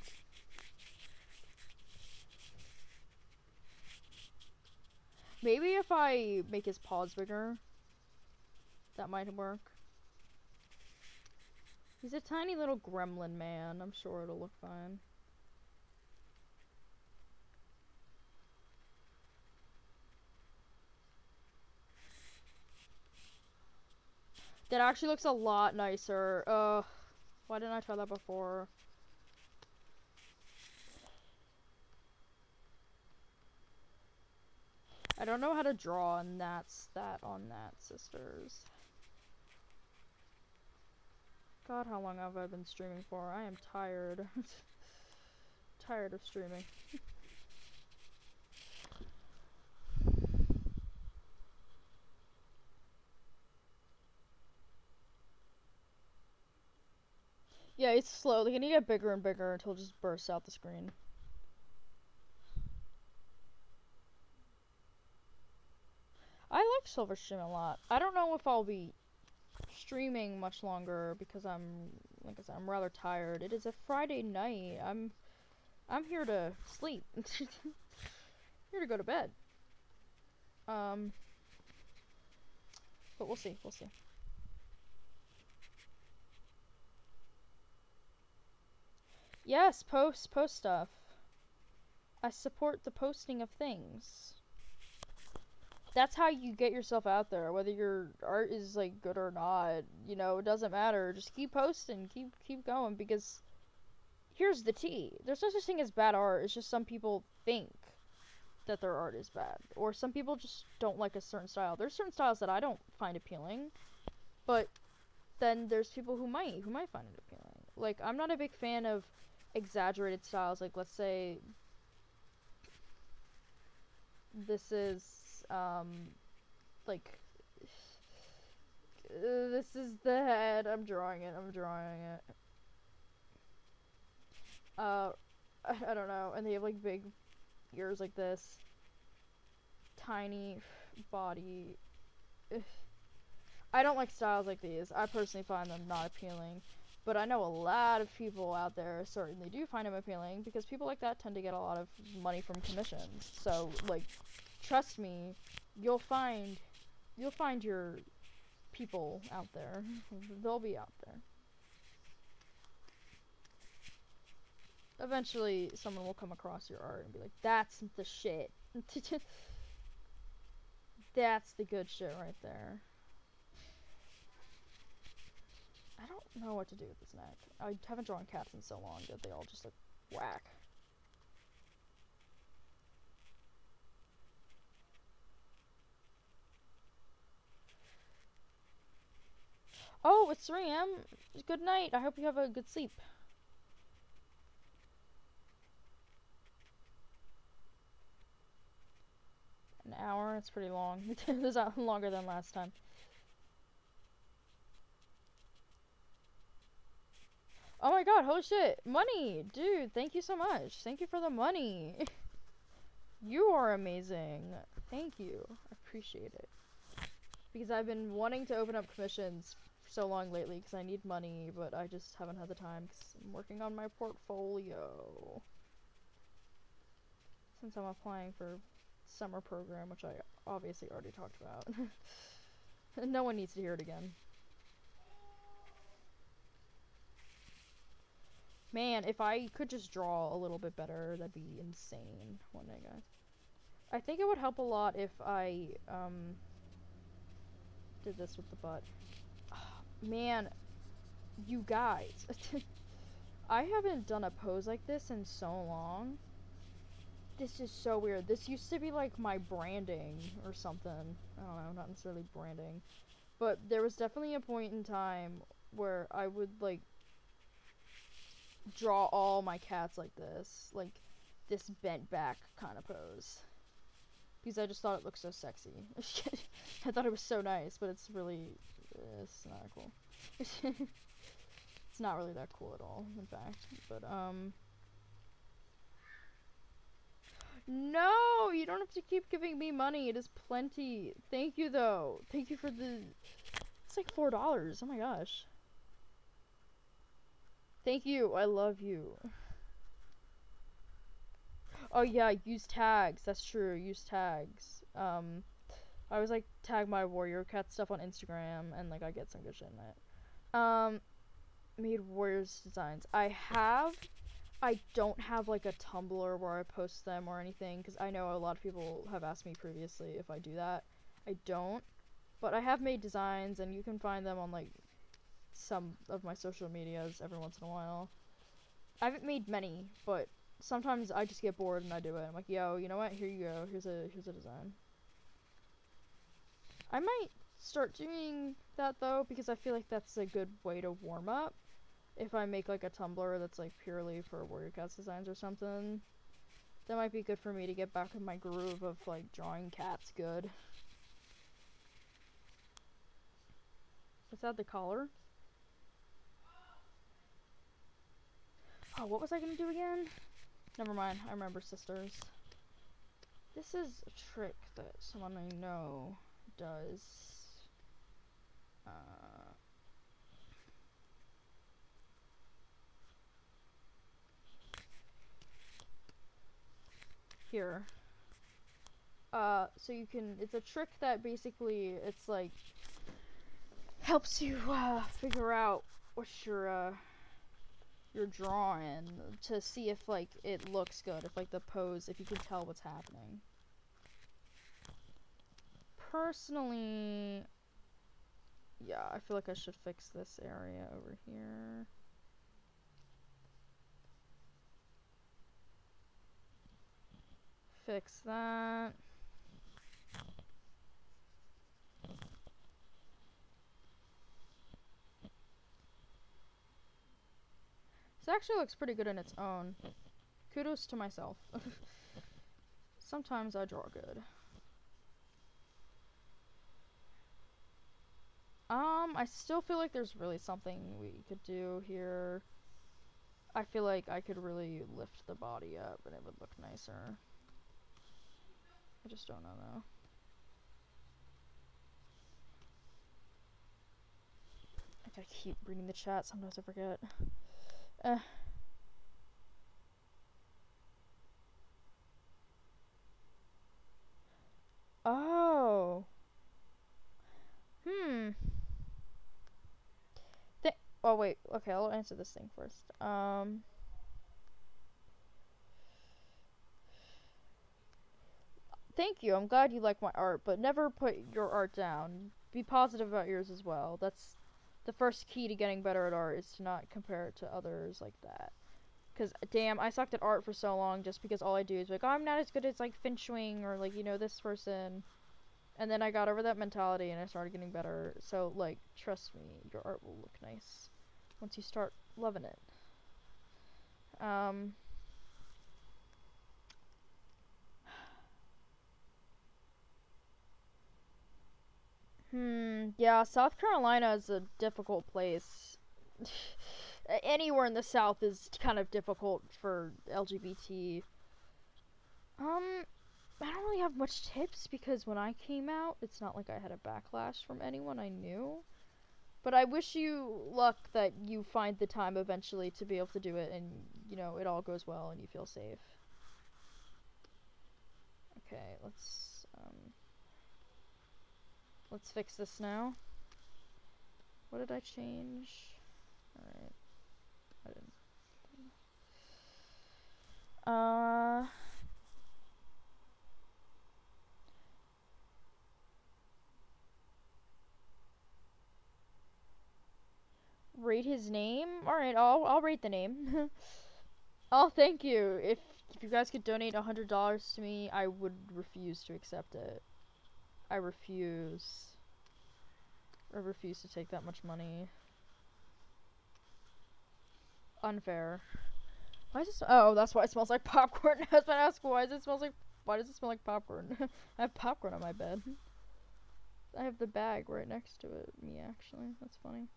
Maybe if I make his paws bigger, that might work. He's a tiny little gremlin man. I'm sure it'll look fine. That actually looks a lot nicer. Why didn't I try that before? I don't know how to draw, and that's that on that, sisters. God, how long have I been streaming for? I am tired. Tired of streaming. Yeah, it's slow. They're gonna get bigger and bigger until it just bursts out the screen. I like silver stream a lot. I don't know if I'll be streaming much longer because like I said, I'm rather tired. It is a Friday night. I'm here to sleep. Here to go to bed. But we'll see. We'll see. Yes, post stuff. I support the posting of things. That's how you get yourself out there, whether your art is like good or not. You know, it doesn't matter. Just keep posting, keep going, because here's the tea. There's no such thing as bad art. It's just some people think that their art is bad, or some people just don't like a certain style. There's certain styles that I don't find appealing, but then there's people who might find it appealing. Like, I'm not a big fan of exaggerated styles. Like, let's say this is like this is the head. I'm drawing it. I don't know. And they have like big ears like this, tiny body. I don't like styles like these. I personally find them not appealing, but I know a lot of people out there certainly do find them appealing, because people like that tend to get a lot of money from commissions. So, like, trust me, you'll find your people out there. They'll be out there. Eventually, someone will come across your art and be like, that's the shit. That's the good shit right there. I don't know what to do with this neck. I haven't drawn cats in so long that they all just look whack. Oh, it's 3 a.m. Good night. I hope you have a good sleep. An hour? It's pretty long. It's longer than last time. Oh my god, holy shit. Money! Dude, thank you so much. Thank you for the money. You are amazing. Thank you. I appreciate it. Because I've been wanting to open up commissions for so long lately because I need money, but I just haven't had the time because I'm working on my portfolio. Since I'm applying for summer program, which I obviously already talked about. No one needs to hear it again. Man, if I could just draw a little bit better, that'd be insane one day, guys. I think it would help a lot if I, did this with the butt. Oh, man, you guys. I haven't done a pose like this in so long. This is so weird. This used to be like my branding or something. I don't know, not necessarily branding. But there was definitely a point in time where I would like draw all my cats like this bent back kind of pose, because I just thought it looked so sexy. I thought it was so nice, but it's not cool. It's not really that cool at all, in fact. But no, you don't have to keep giving me money. It is plenty. Thank you though. Thank you for the. It's like $4. Oh my gosh. Thank you. I love you. Oh yeah, use tags. That's true. Use tags. I always like tag my warrior cat stuff on Instagram, and like I get some good shit in it. Made warriors designs. I don't have like a Tumblr where I post them or anything, because I know a lot of people have asked me previously if I do that. I don't, but I have made designs, and you can find them on like some of my social medias every once in a while. I haven't made many, but sometimes I just get bored and I do it. I'm like, yo, you know what? Here you go. Here's a design. I might start doing that though, because I feel like that's a good way to warm up. If I make like a Tumblr that's like purely for Warrior Cats designs or something, that might be good for me to get back in my groove of like drawing cats good. Let's add the collar. Oh, what was I gonna do again? Never mind, I remember, sisters. This is a trick that someone I know does. Here. So you can, it's a trick that basically, it's like, helps you, figure out what you're drawing to see if, like, it looks good, if, like, the pose, if you can tell what's happening. Personally, yeah, I feel like I should fix this area over here. Fix that. This actually looks pretty good on its own. Kudos to myself. Sometimes I draw good. I still feel like there's really something we could do here. I feel like I could really lift the body up and it would look nicer. I just don't know though. I gotta keep reading the chat, sometimes I forget. Oh. Oh wait, okay, I'll answer this thing first. Thank you, I'm glad you like my art, but never put your art down. Be positive about yours as well. That's the first key to getting better at art, is to not compare it to others like that. Because, damn, I sucked at art for so long just because all I do is like, oh, I'm not as good as, like, Finchwing or, like, you know, this person. And then I got over that mentality and I started getting better. So, like, trust me, your art will look nice once you start loving it. Yeah, South Carolina is a difficult place. Anywhere in the South is kind of difficult for LGBT. I don't really have much tips because when I came out, it's not like I had a backlash from anyone I knew. But I wish you luck that you find the time eventually to be able to do it and, you know, it all goes well and you feel safe. Okay, let's fix this now. What did I change? Alright. I didn't. Rate his name? Alright, I'll rate the name. Oh, thank you. If you guys could donate $100 to me, I would refuse to accept it. I refuse to take that much money. Unfair. Why does it oh, that's why it smells like popcorn. I was about to ask why does it smell like popcorn? I have popcorn on my bed. I have the bag right next to it. Me, actually. That's funny.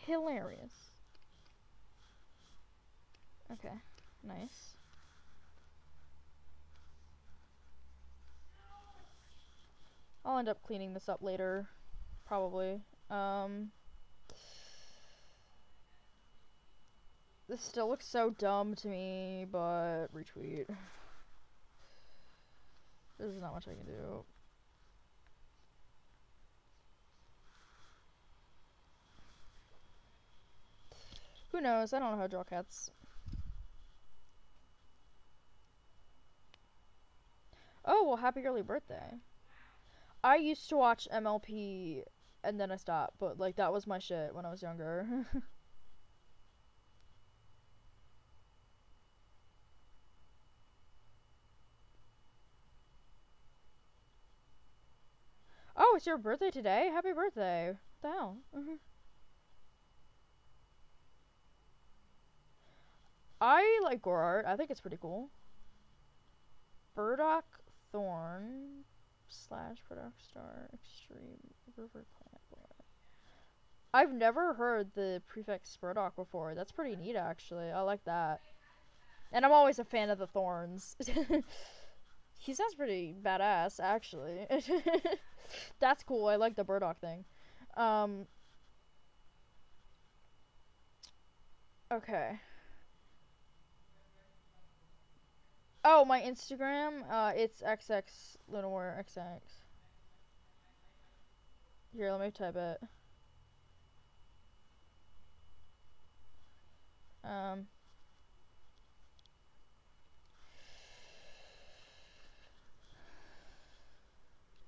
Hilarious. Okay. Nice. I'll end up cleaning this up later. Probably. This still looks so dumb to me, but retweet. There's not much I can do. Who knows? I don't know how to draw cats. Oh, well, happy early birthday. I used to watch MLP and then I stopped. But like that was my shit when I was younger. Oh, it's your birthday today? Happy birthday! What the hell? I like gore art. I think it's pretty cool. Burdock Thorn / Burdock Star Extreme River Plant Boy. I've never heard the prefix Burdock before. That's pretty neat, actually. I like that. And I'm always a fan of the thorns. He sounds pretty badass, actually. That's cool. I like the Burdock thing. Okay. Oh, my Instagram, it's XX Lunaware XX. Here, let me type it.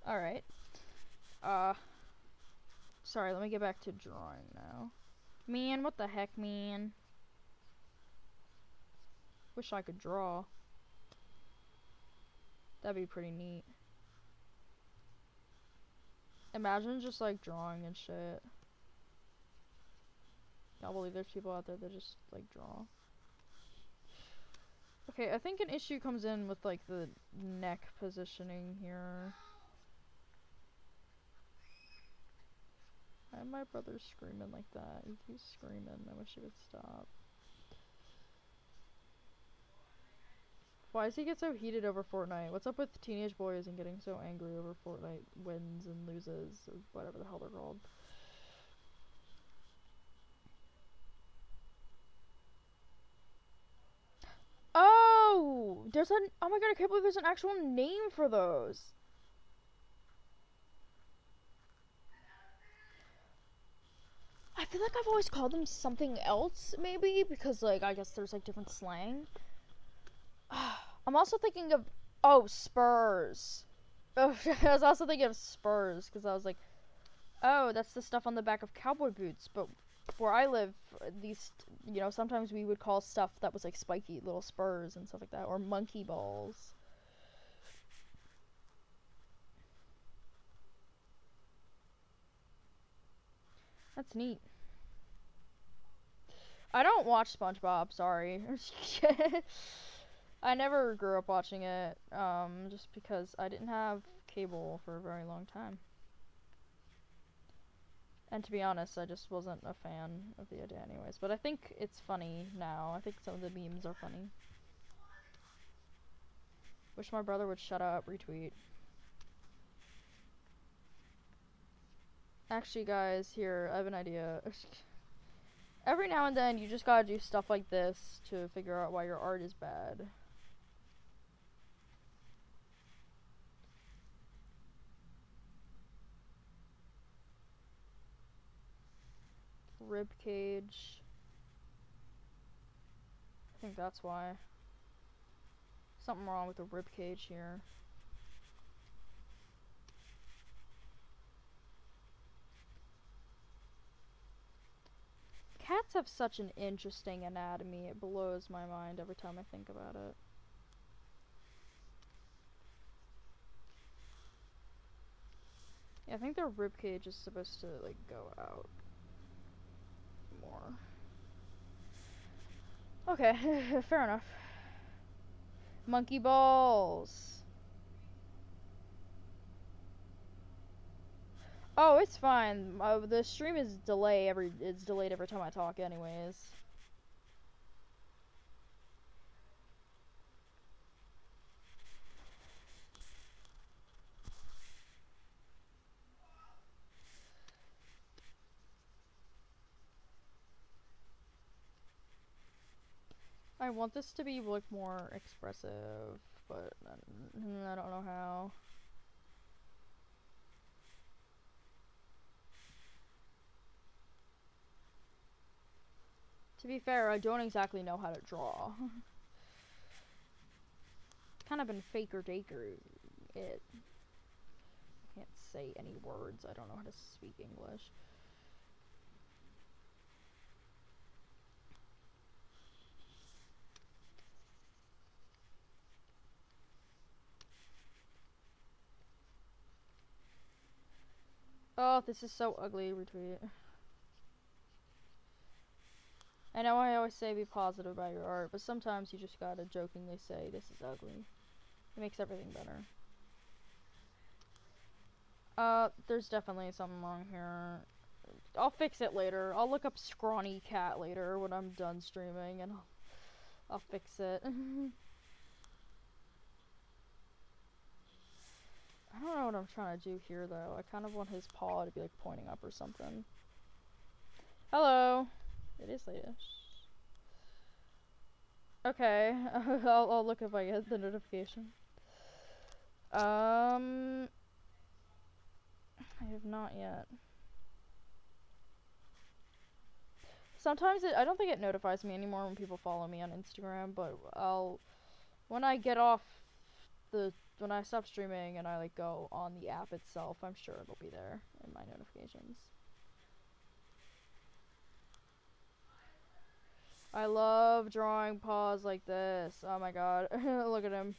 Alright. Sorry, let me get back to drawing now. Man, what the heck, man? Wish I could draw. That'd be pretty neat. Imagine just like drawing and shit. Can't believe there's people out there that just like draw. Okay, I think an issue comes in with like the neck positioning here. Why my brother's screaming like that? He keeps screaming. I wish he would stop. Why does he get so heated over Fortnite? What's up with teenage boys and getting so angry over Fortnite wins and loses, or whatever the hell they're called? Oh! There's an- oh my god, I can't believe there's an actual name for those! I feel like I've always called them something else, maybe, because, like, I guess there's, like, different slang. I'm also thinking of, oh, spurs. I was also thinking of spurs, because I was like, oh, that's the stuff on the back of cowboy boots, but where I live, these, you know, sometimes we would call stuff that was, like, spiky, little spurs and stuff like that, or monkey balls. That's neat. I don't watch SpongeBob, sorry. I never grew up watching it, just because I didn't have cable for a very long time. And to be honest, I just wasn't a fan of the idea anyways. But I think it's funny now. I think some of the memes are funny. Wish my brother would shut up, retweet. Actually, guys, here, I have an idea. Every now and then, you just gotta do stuff like this to figure out why your art is bad. Rib cage. I think that's why. Something wrong with the rib cage here. Cats have such an interesting anatomy. It blows my mind every time I think about it. Yeah, I think their rib cage is supposed to, like, go out more. Okay, fair enough. Monkey balls. Oh, it's fine. The stream is it's delayed every time I talk anyways. I want this to be, like, more expressive, but I don't know how. To be fair, I don't exactly know how to draw. Kind of been faker daker it. can't say any words. I don't know how to speak English. Oh, this is so ugly. Retweet. I know I always say be positive about your art, but sometimes you just gotta jokingly say this is ugly. It makes everything better. There's definitely something wrong here. I'll fix it later. I'll look up scrawny cat later when I'm done streaming, and I'll fix it. I don't know what I'm trying to do here, though. I kind of want his paw to be, like, pointing up or something. Hello. It is late-ish. Okay. I'll look if I get the notification. I have not yet. Sometimes I don't think it notifies me anymore when people follow me on Instagram, but when I get off when I stop streaming and I, like, go on the app itself, I'm sure it'll be there in my notifications. I love drawing paws like this. Oh my god. Look at him.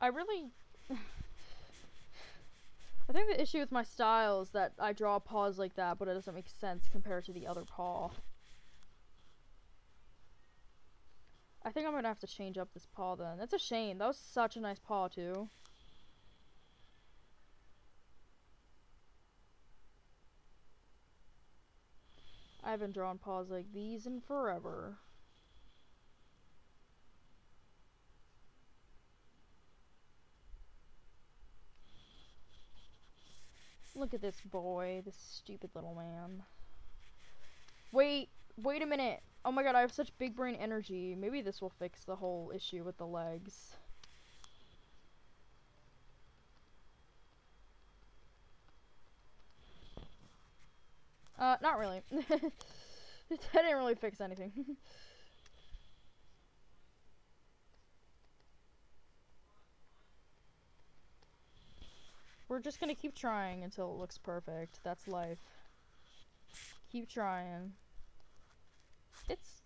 I really... I think the issue with my style is that I draw paws like that, but it doesn't make sense compared to the other paw. I think I'm gonna have to change up this paw then. That's a shame. That was such a nice paw, too. I haven't drawn paws like these in forever. Look at this boy, this stupid little man. Wait a minute. Oh my god, I have such big brain energy. Maybe this will fix the whole issue with the legs. Not really. That didn't really fix anything. We're just gonna keep trying until it looks perfect. That's life. Keep trying. It's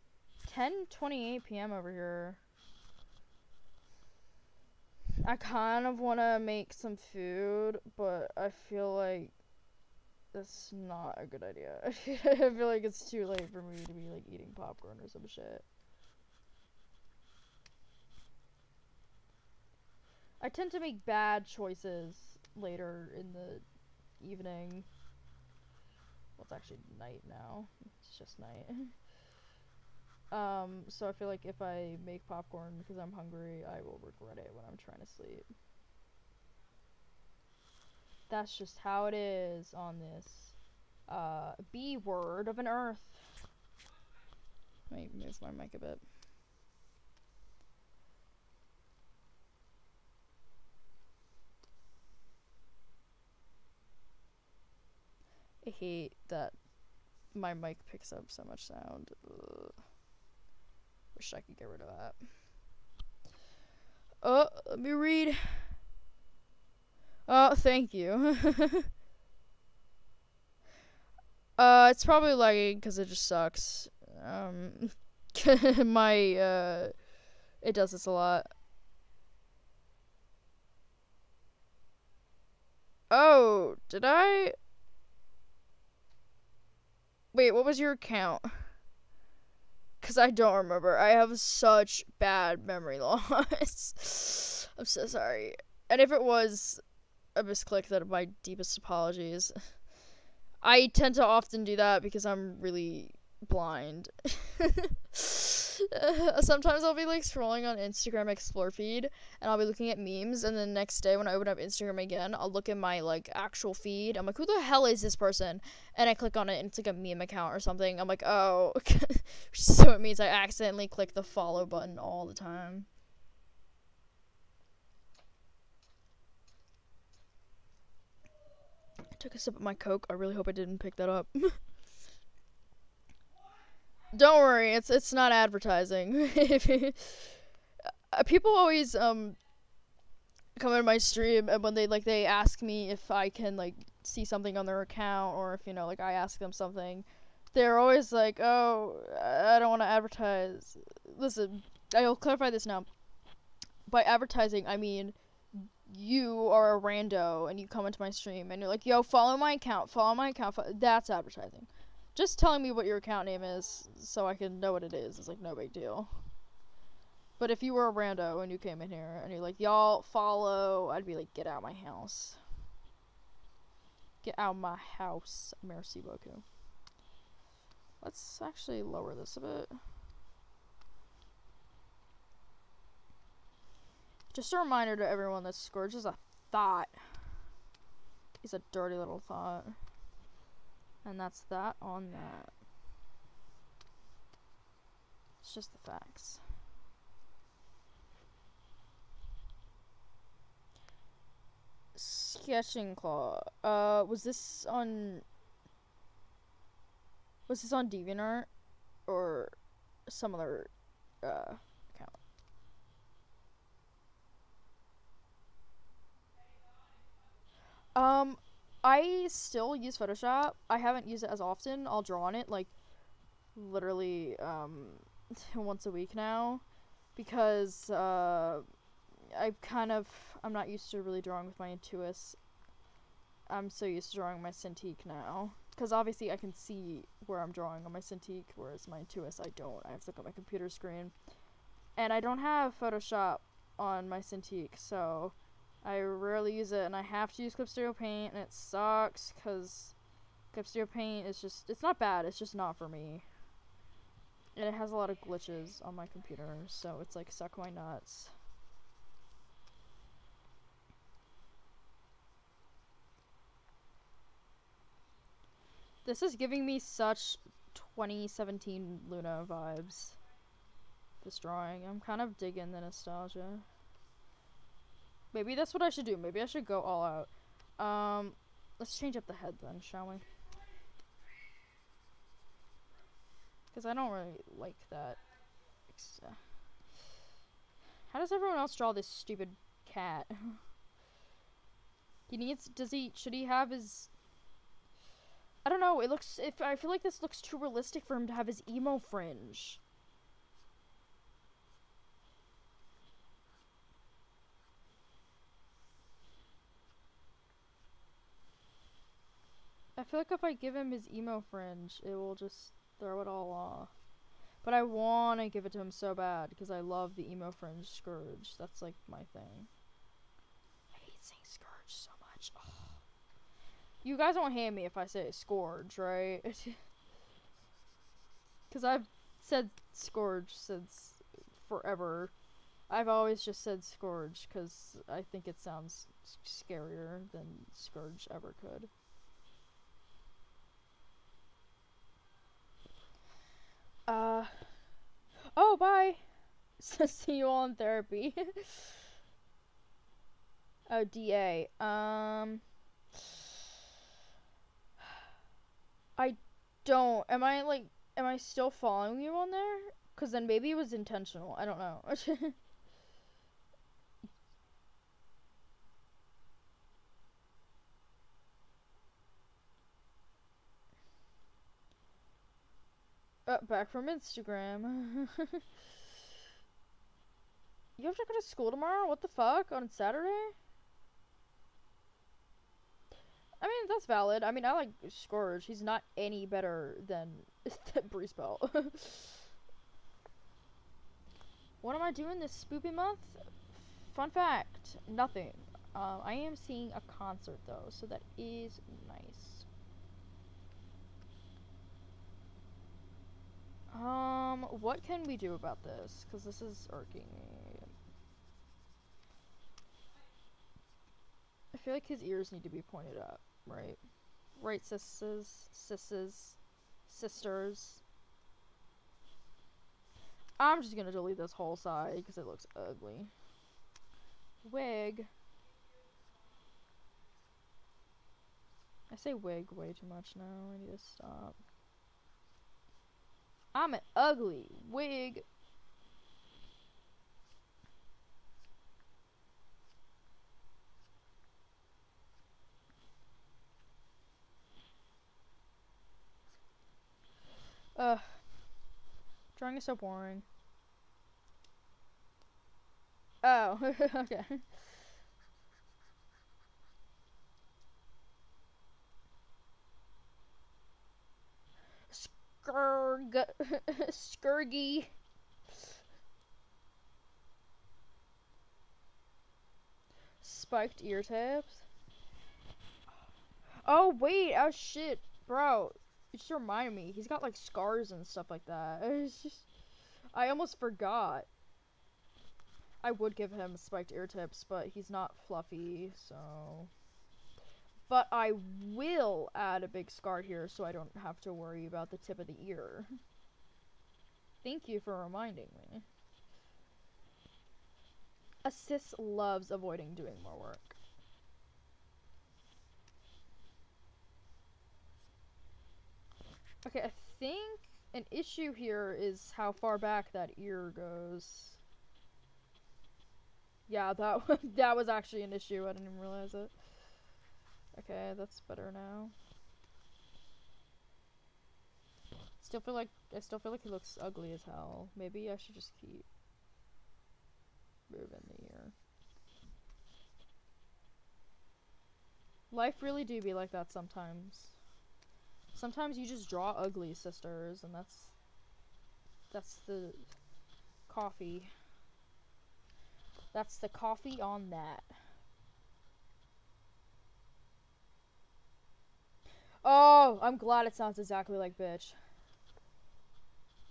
10:28 p.m. over here. I kind of want to make some food, but I feel like that's not a good idea. I feel like it's too late for me to be, like, eating popcorn or some shit. I tend to make bad choices later in the evening. Well, it's actually night now. It's just night. So I feel like if I make popcorn because I'm hungry, I will regret it when I'm trying to sleep. That's just how it is on this, B word of an earth. Let me move my mic a bit. I hate that my mic picks up so much sound. Ugh. Wish I could get rid of that. Oh, let me read. Oh, thank you. It's probably lagging because it just sucks. It does this a lot. Oh, did I? Wait, what was your account? Because I don't remember. I have such bad memory loss. I'm so sorry. And if it was a misclick, then my deepest apologies. I tend to often do that because I'm really blind. Sometimes I'll be, like, scrolling on Instagram Explore feed, and I'll be looking at memes, and then the next day when I open up Instagram again, I'll look at my, like, actual feed. I'm like, who the hell is this person? And I click on it, and it's, like, a meme account or something. I'm like, oh. So it means I accidentally click the follow button all the time. Took a sip of my Coke. I really hope I didn't pick that up. Don't worry, it's not advertising. People always come into my stream, and when they ask me if I can like see something on their account, or if like I ask them something, they're always like, "Oh, I don't want to advertise." Listen, I'll clarify this now. By advertising, I mean you are a rando and you come into my stream and you're like, "Yo, follow my account, follow my account." That's advertising. Just telling me what your account name is so I can know what it is like no big deal. But if you were a rando and you came in here and you're like, "Y'all follow," I'd be like, "Get out of my house. Get out of my house." Merci beaucoup. Let's actually lower this a bit. Just a reminder to everyone that Scourge is a thought. He's a dirty little thought. And that's that on that. It's just the facts. Sketching Claw. Was this on DeviantArt or some other account? I still use Photoshop. I haven't used it as often. I'll draw on it like literally once a week now because I'm not used to really drawing with my Intuos. I'm so used to drawing my Cintiq now. Because obviously I can see where I'm drawing on my Cintiq, whereas my Intuos I don't. I have to look at my computer screen. And I don't have Photoshop on my Cintiq, so I rarely use it, and I have to use Clip Studio Paint, and it sucks, because Clip Studio Paint is just, it's not bad, it's just not for me. And it has a lot of glitches on my computer, so it's like, suck my nuts. This is giving me such 2017 Luna vibes. This drawing. I'm kind of digging the nostalgia. Maybe that's what I should do. Maybe I should go all out. Let's change up the head then, shall we? Because I don't really like that. How does everyone else draw this stupid cat? Should he have his... I don't know, I feel like this looks too realistic for him to have his emo fringe. I feel like if I give him his emo fringe, it will just throw it all off. But I want to give it to him so bad, because I love the emo fringe Scourge. That's like my thing. I hate saying Scourge so much. Oh. You guys won't hate me if I say Scourge, right? Because I've said Scourge since forever. I've always just said Scourge, because I think it sounds scarier than Scourge ever could. Oh, bye. See you all in therapy. Oh, DA. I don't. Am I still following you on there? Because then maybe it was intentional. I don't know. Back from Instagram. You have to go to school tomorrow? What the fuck? On Saturday? I mean, that's valid. I mean, I like Scourge. He's not any better than Breeze Belt. What am I doing this spoopy month? Fun fact. Nothing. I am seeing a concert, though, so that is nice. What can we do about this? Because this is irking me. I feel like his ears need to be pointed up, right? Right, sisters. I'm just gonna delete this whole side because it looks ugly. Wig. I say wig way too much now. I need to stop. I'm an ugly wig. Ugh. Drawing is so boring. Oh, okay. Skurg. Skirgy. Spiked ear tabs. Oh, wait. Oh, shit. Bro. You just reminded me. He's got, like, scars and stuff like that. It's just... I almost forgot. I would give him spiked ear tips, but he's not fluffy, so... But I will add a big scar here so I don't have to worry about the tip of the ear. Thank you for reminding me. A cis loves avoiding doing more work. Okay, I think an issue here is how far back that ear goes. Yeah, that was actually an issue. I didn't even realize it. Okay, that's better now. I still feel like he looks ugly as hell. Maybe I should just keep moving the ear. Life really do be like that sometimes. Sometimes you just draw ugly, sisters, and that's the coffee. That's the coffee on that. Oh, I'm glad it sounds exactly like bitch.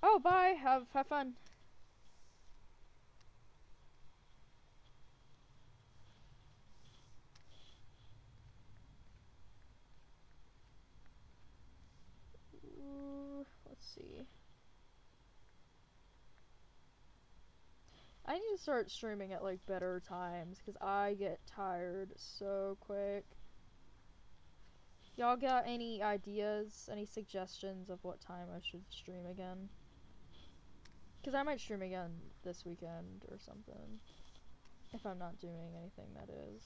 Oh, bye. Have fun. Ooh, let's see. I need to start streaming at like better times because I get tired so quick. Y'all got any ideas, any suggestions of what time I should stream again? Because I might stream again this weekend or something. If I'm not doing anything, that is.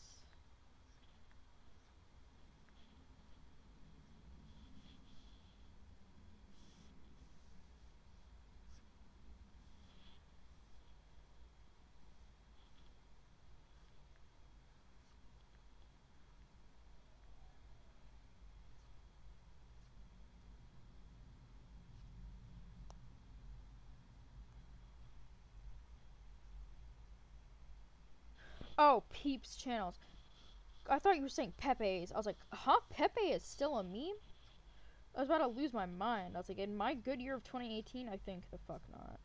Oh, Peeps channels. I thought you were saying Pepe's. I was like, huh? Pepe is still a meme? I was about to lose my mind. I was like, in my good year of 2018, I think the fuck not.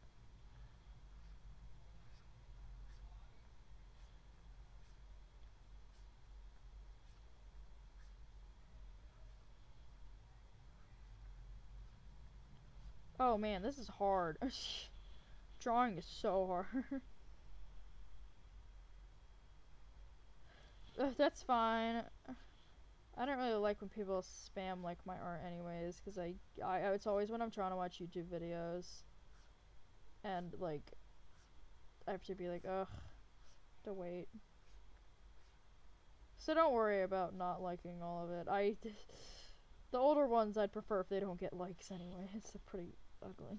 Oh man, this is hard. Drawing is so hard. That's fine. I don't really like when people spam like my art anyways, because it's always when I'm trying to watch YouTube videos. And like, I have to be like, ugh, to wait. So don't worry about not liking all of it. The older ones I'd prefer if they don't get likes anyway. It's pretty ugly.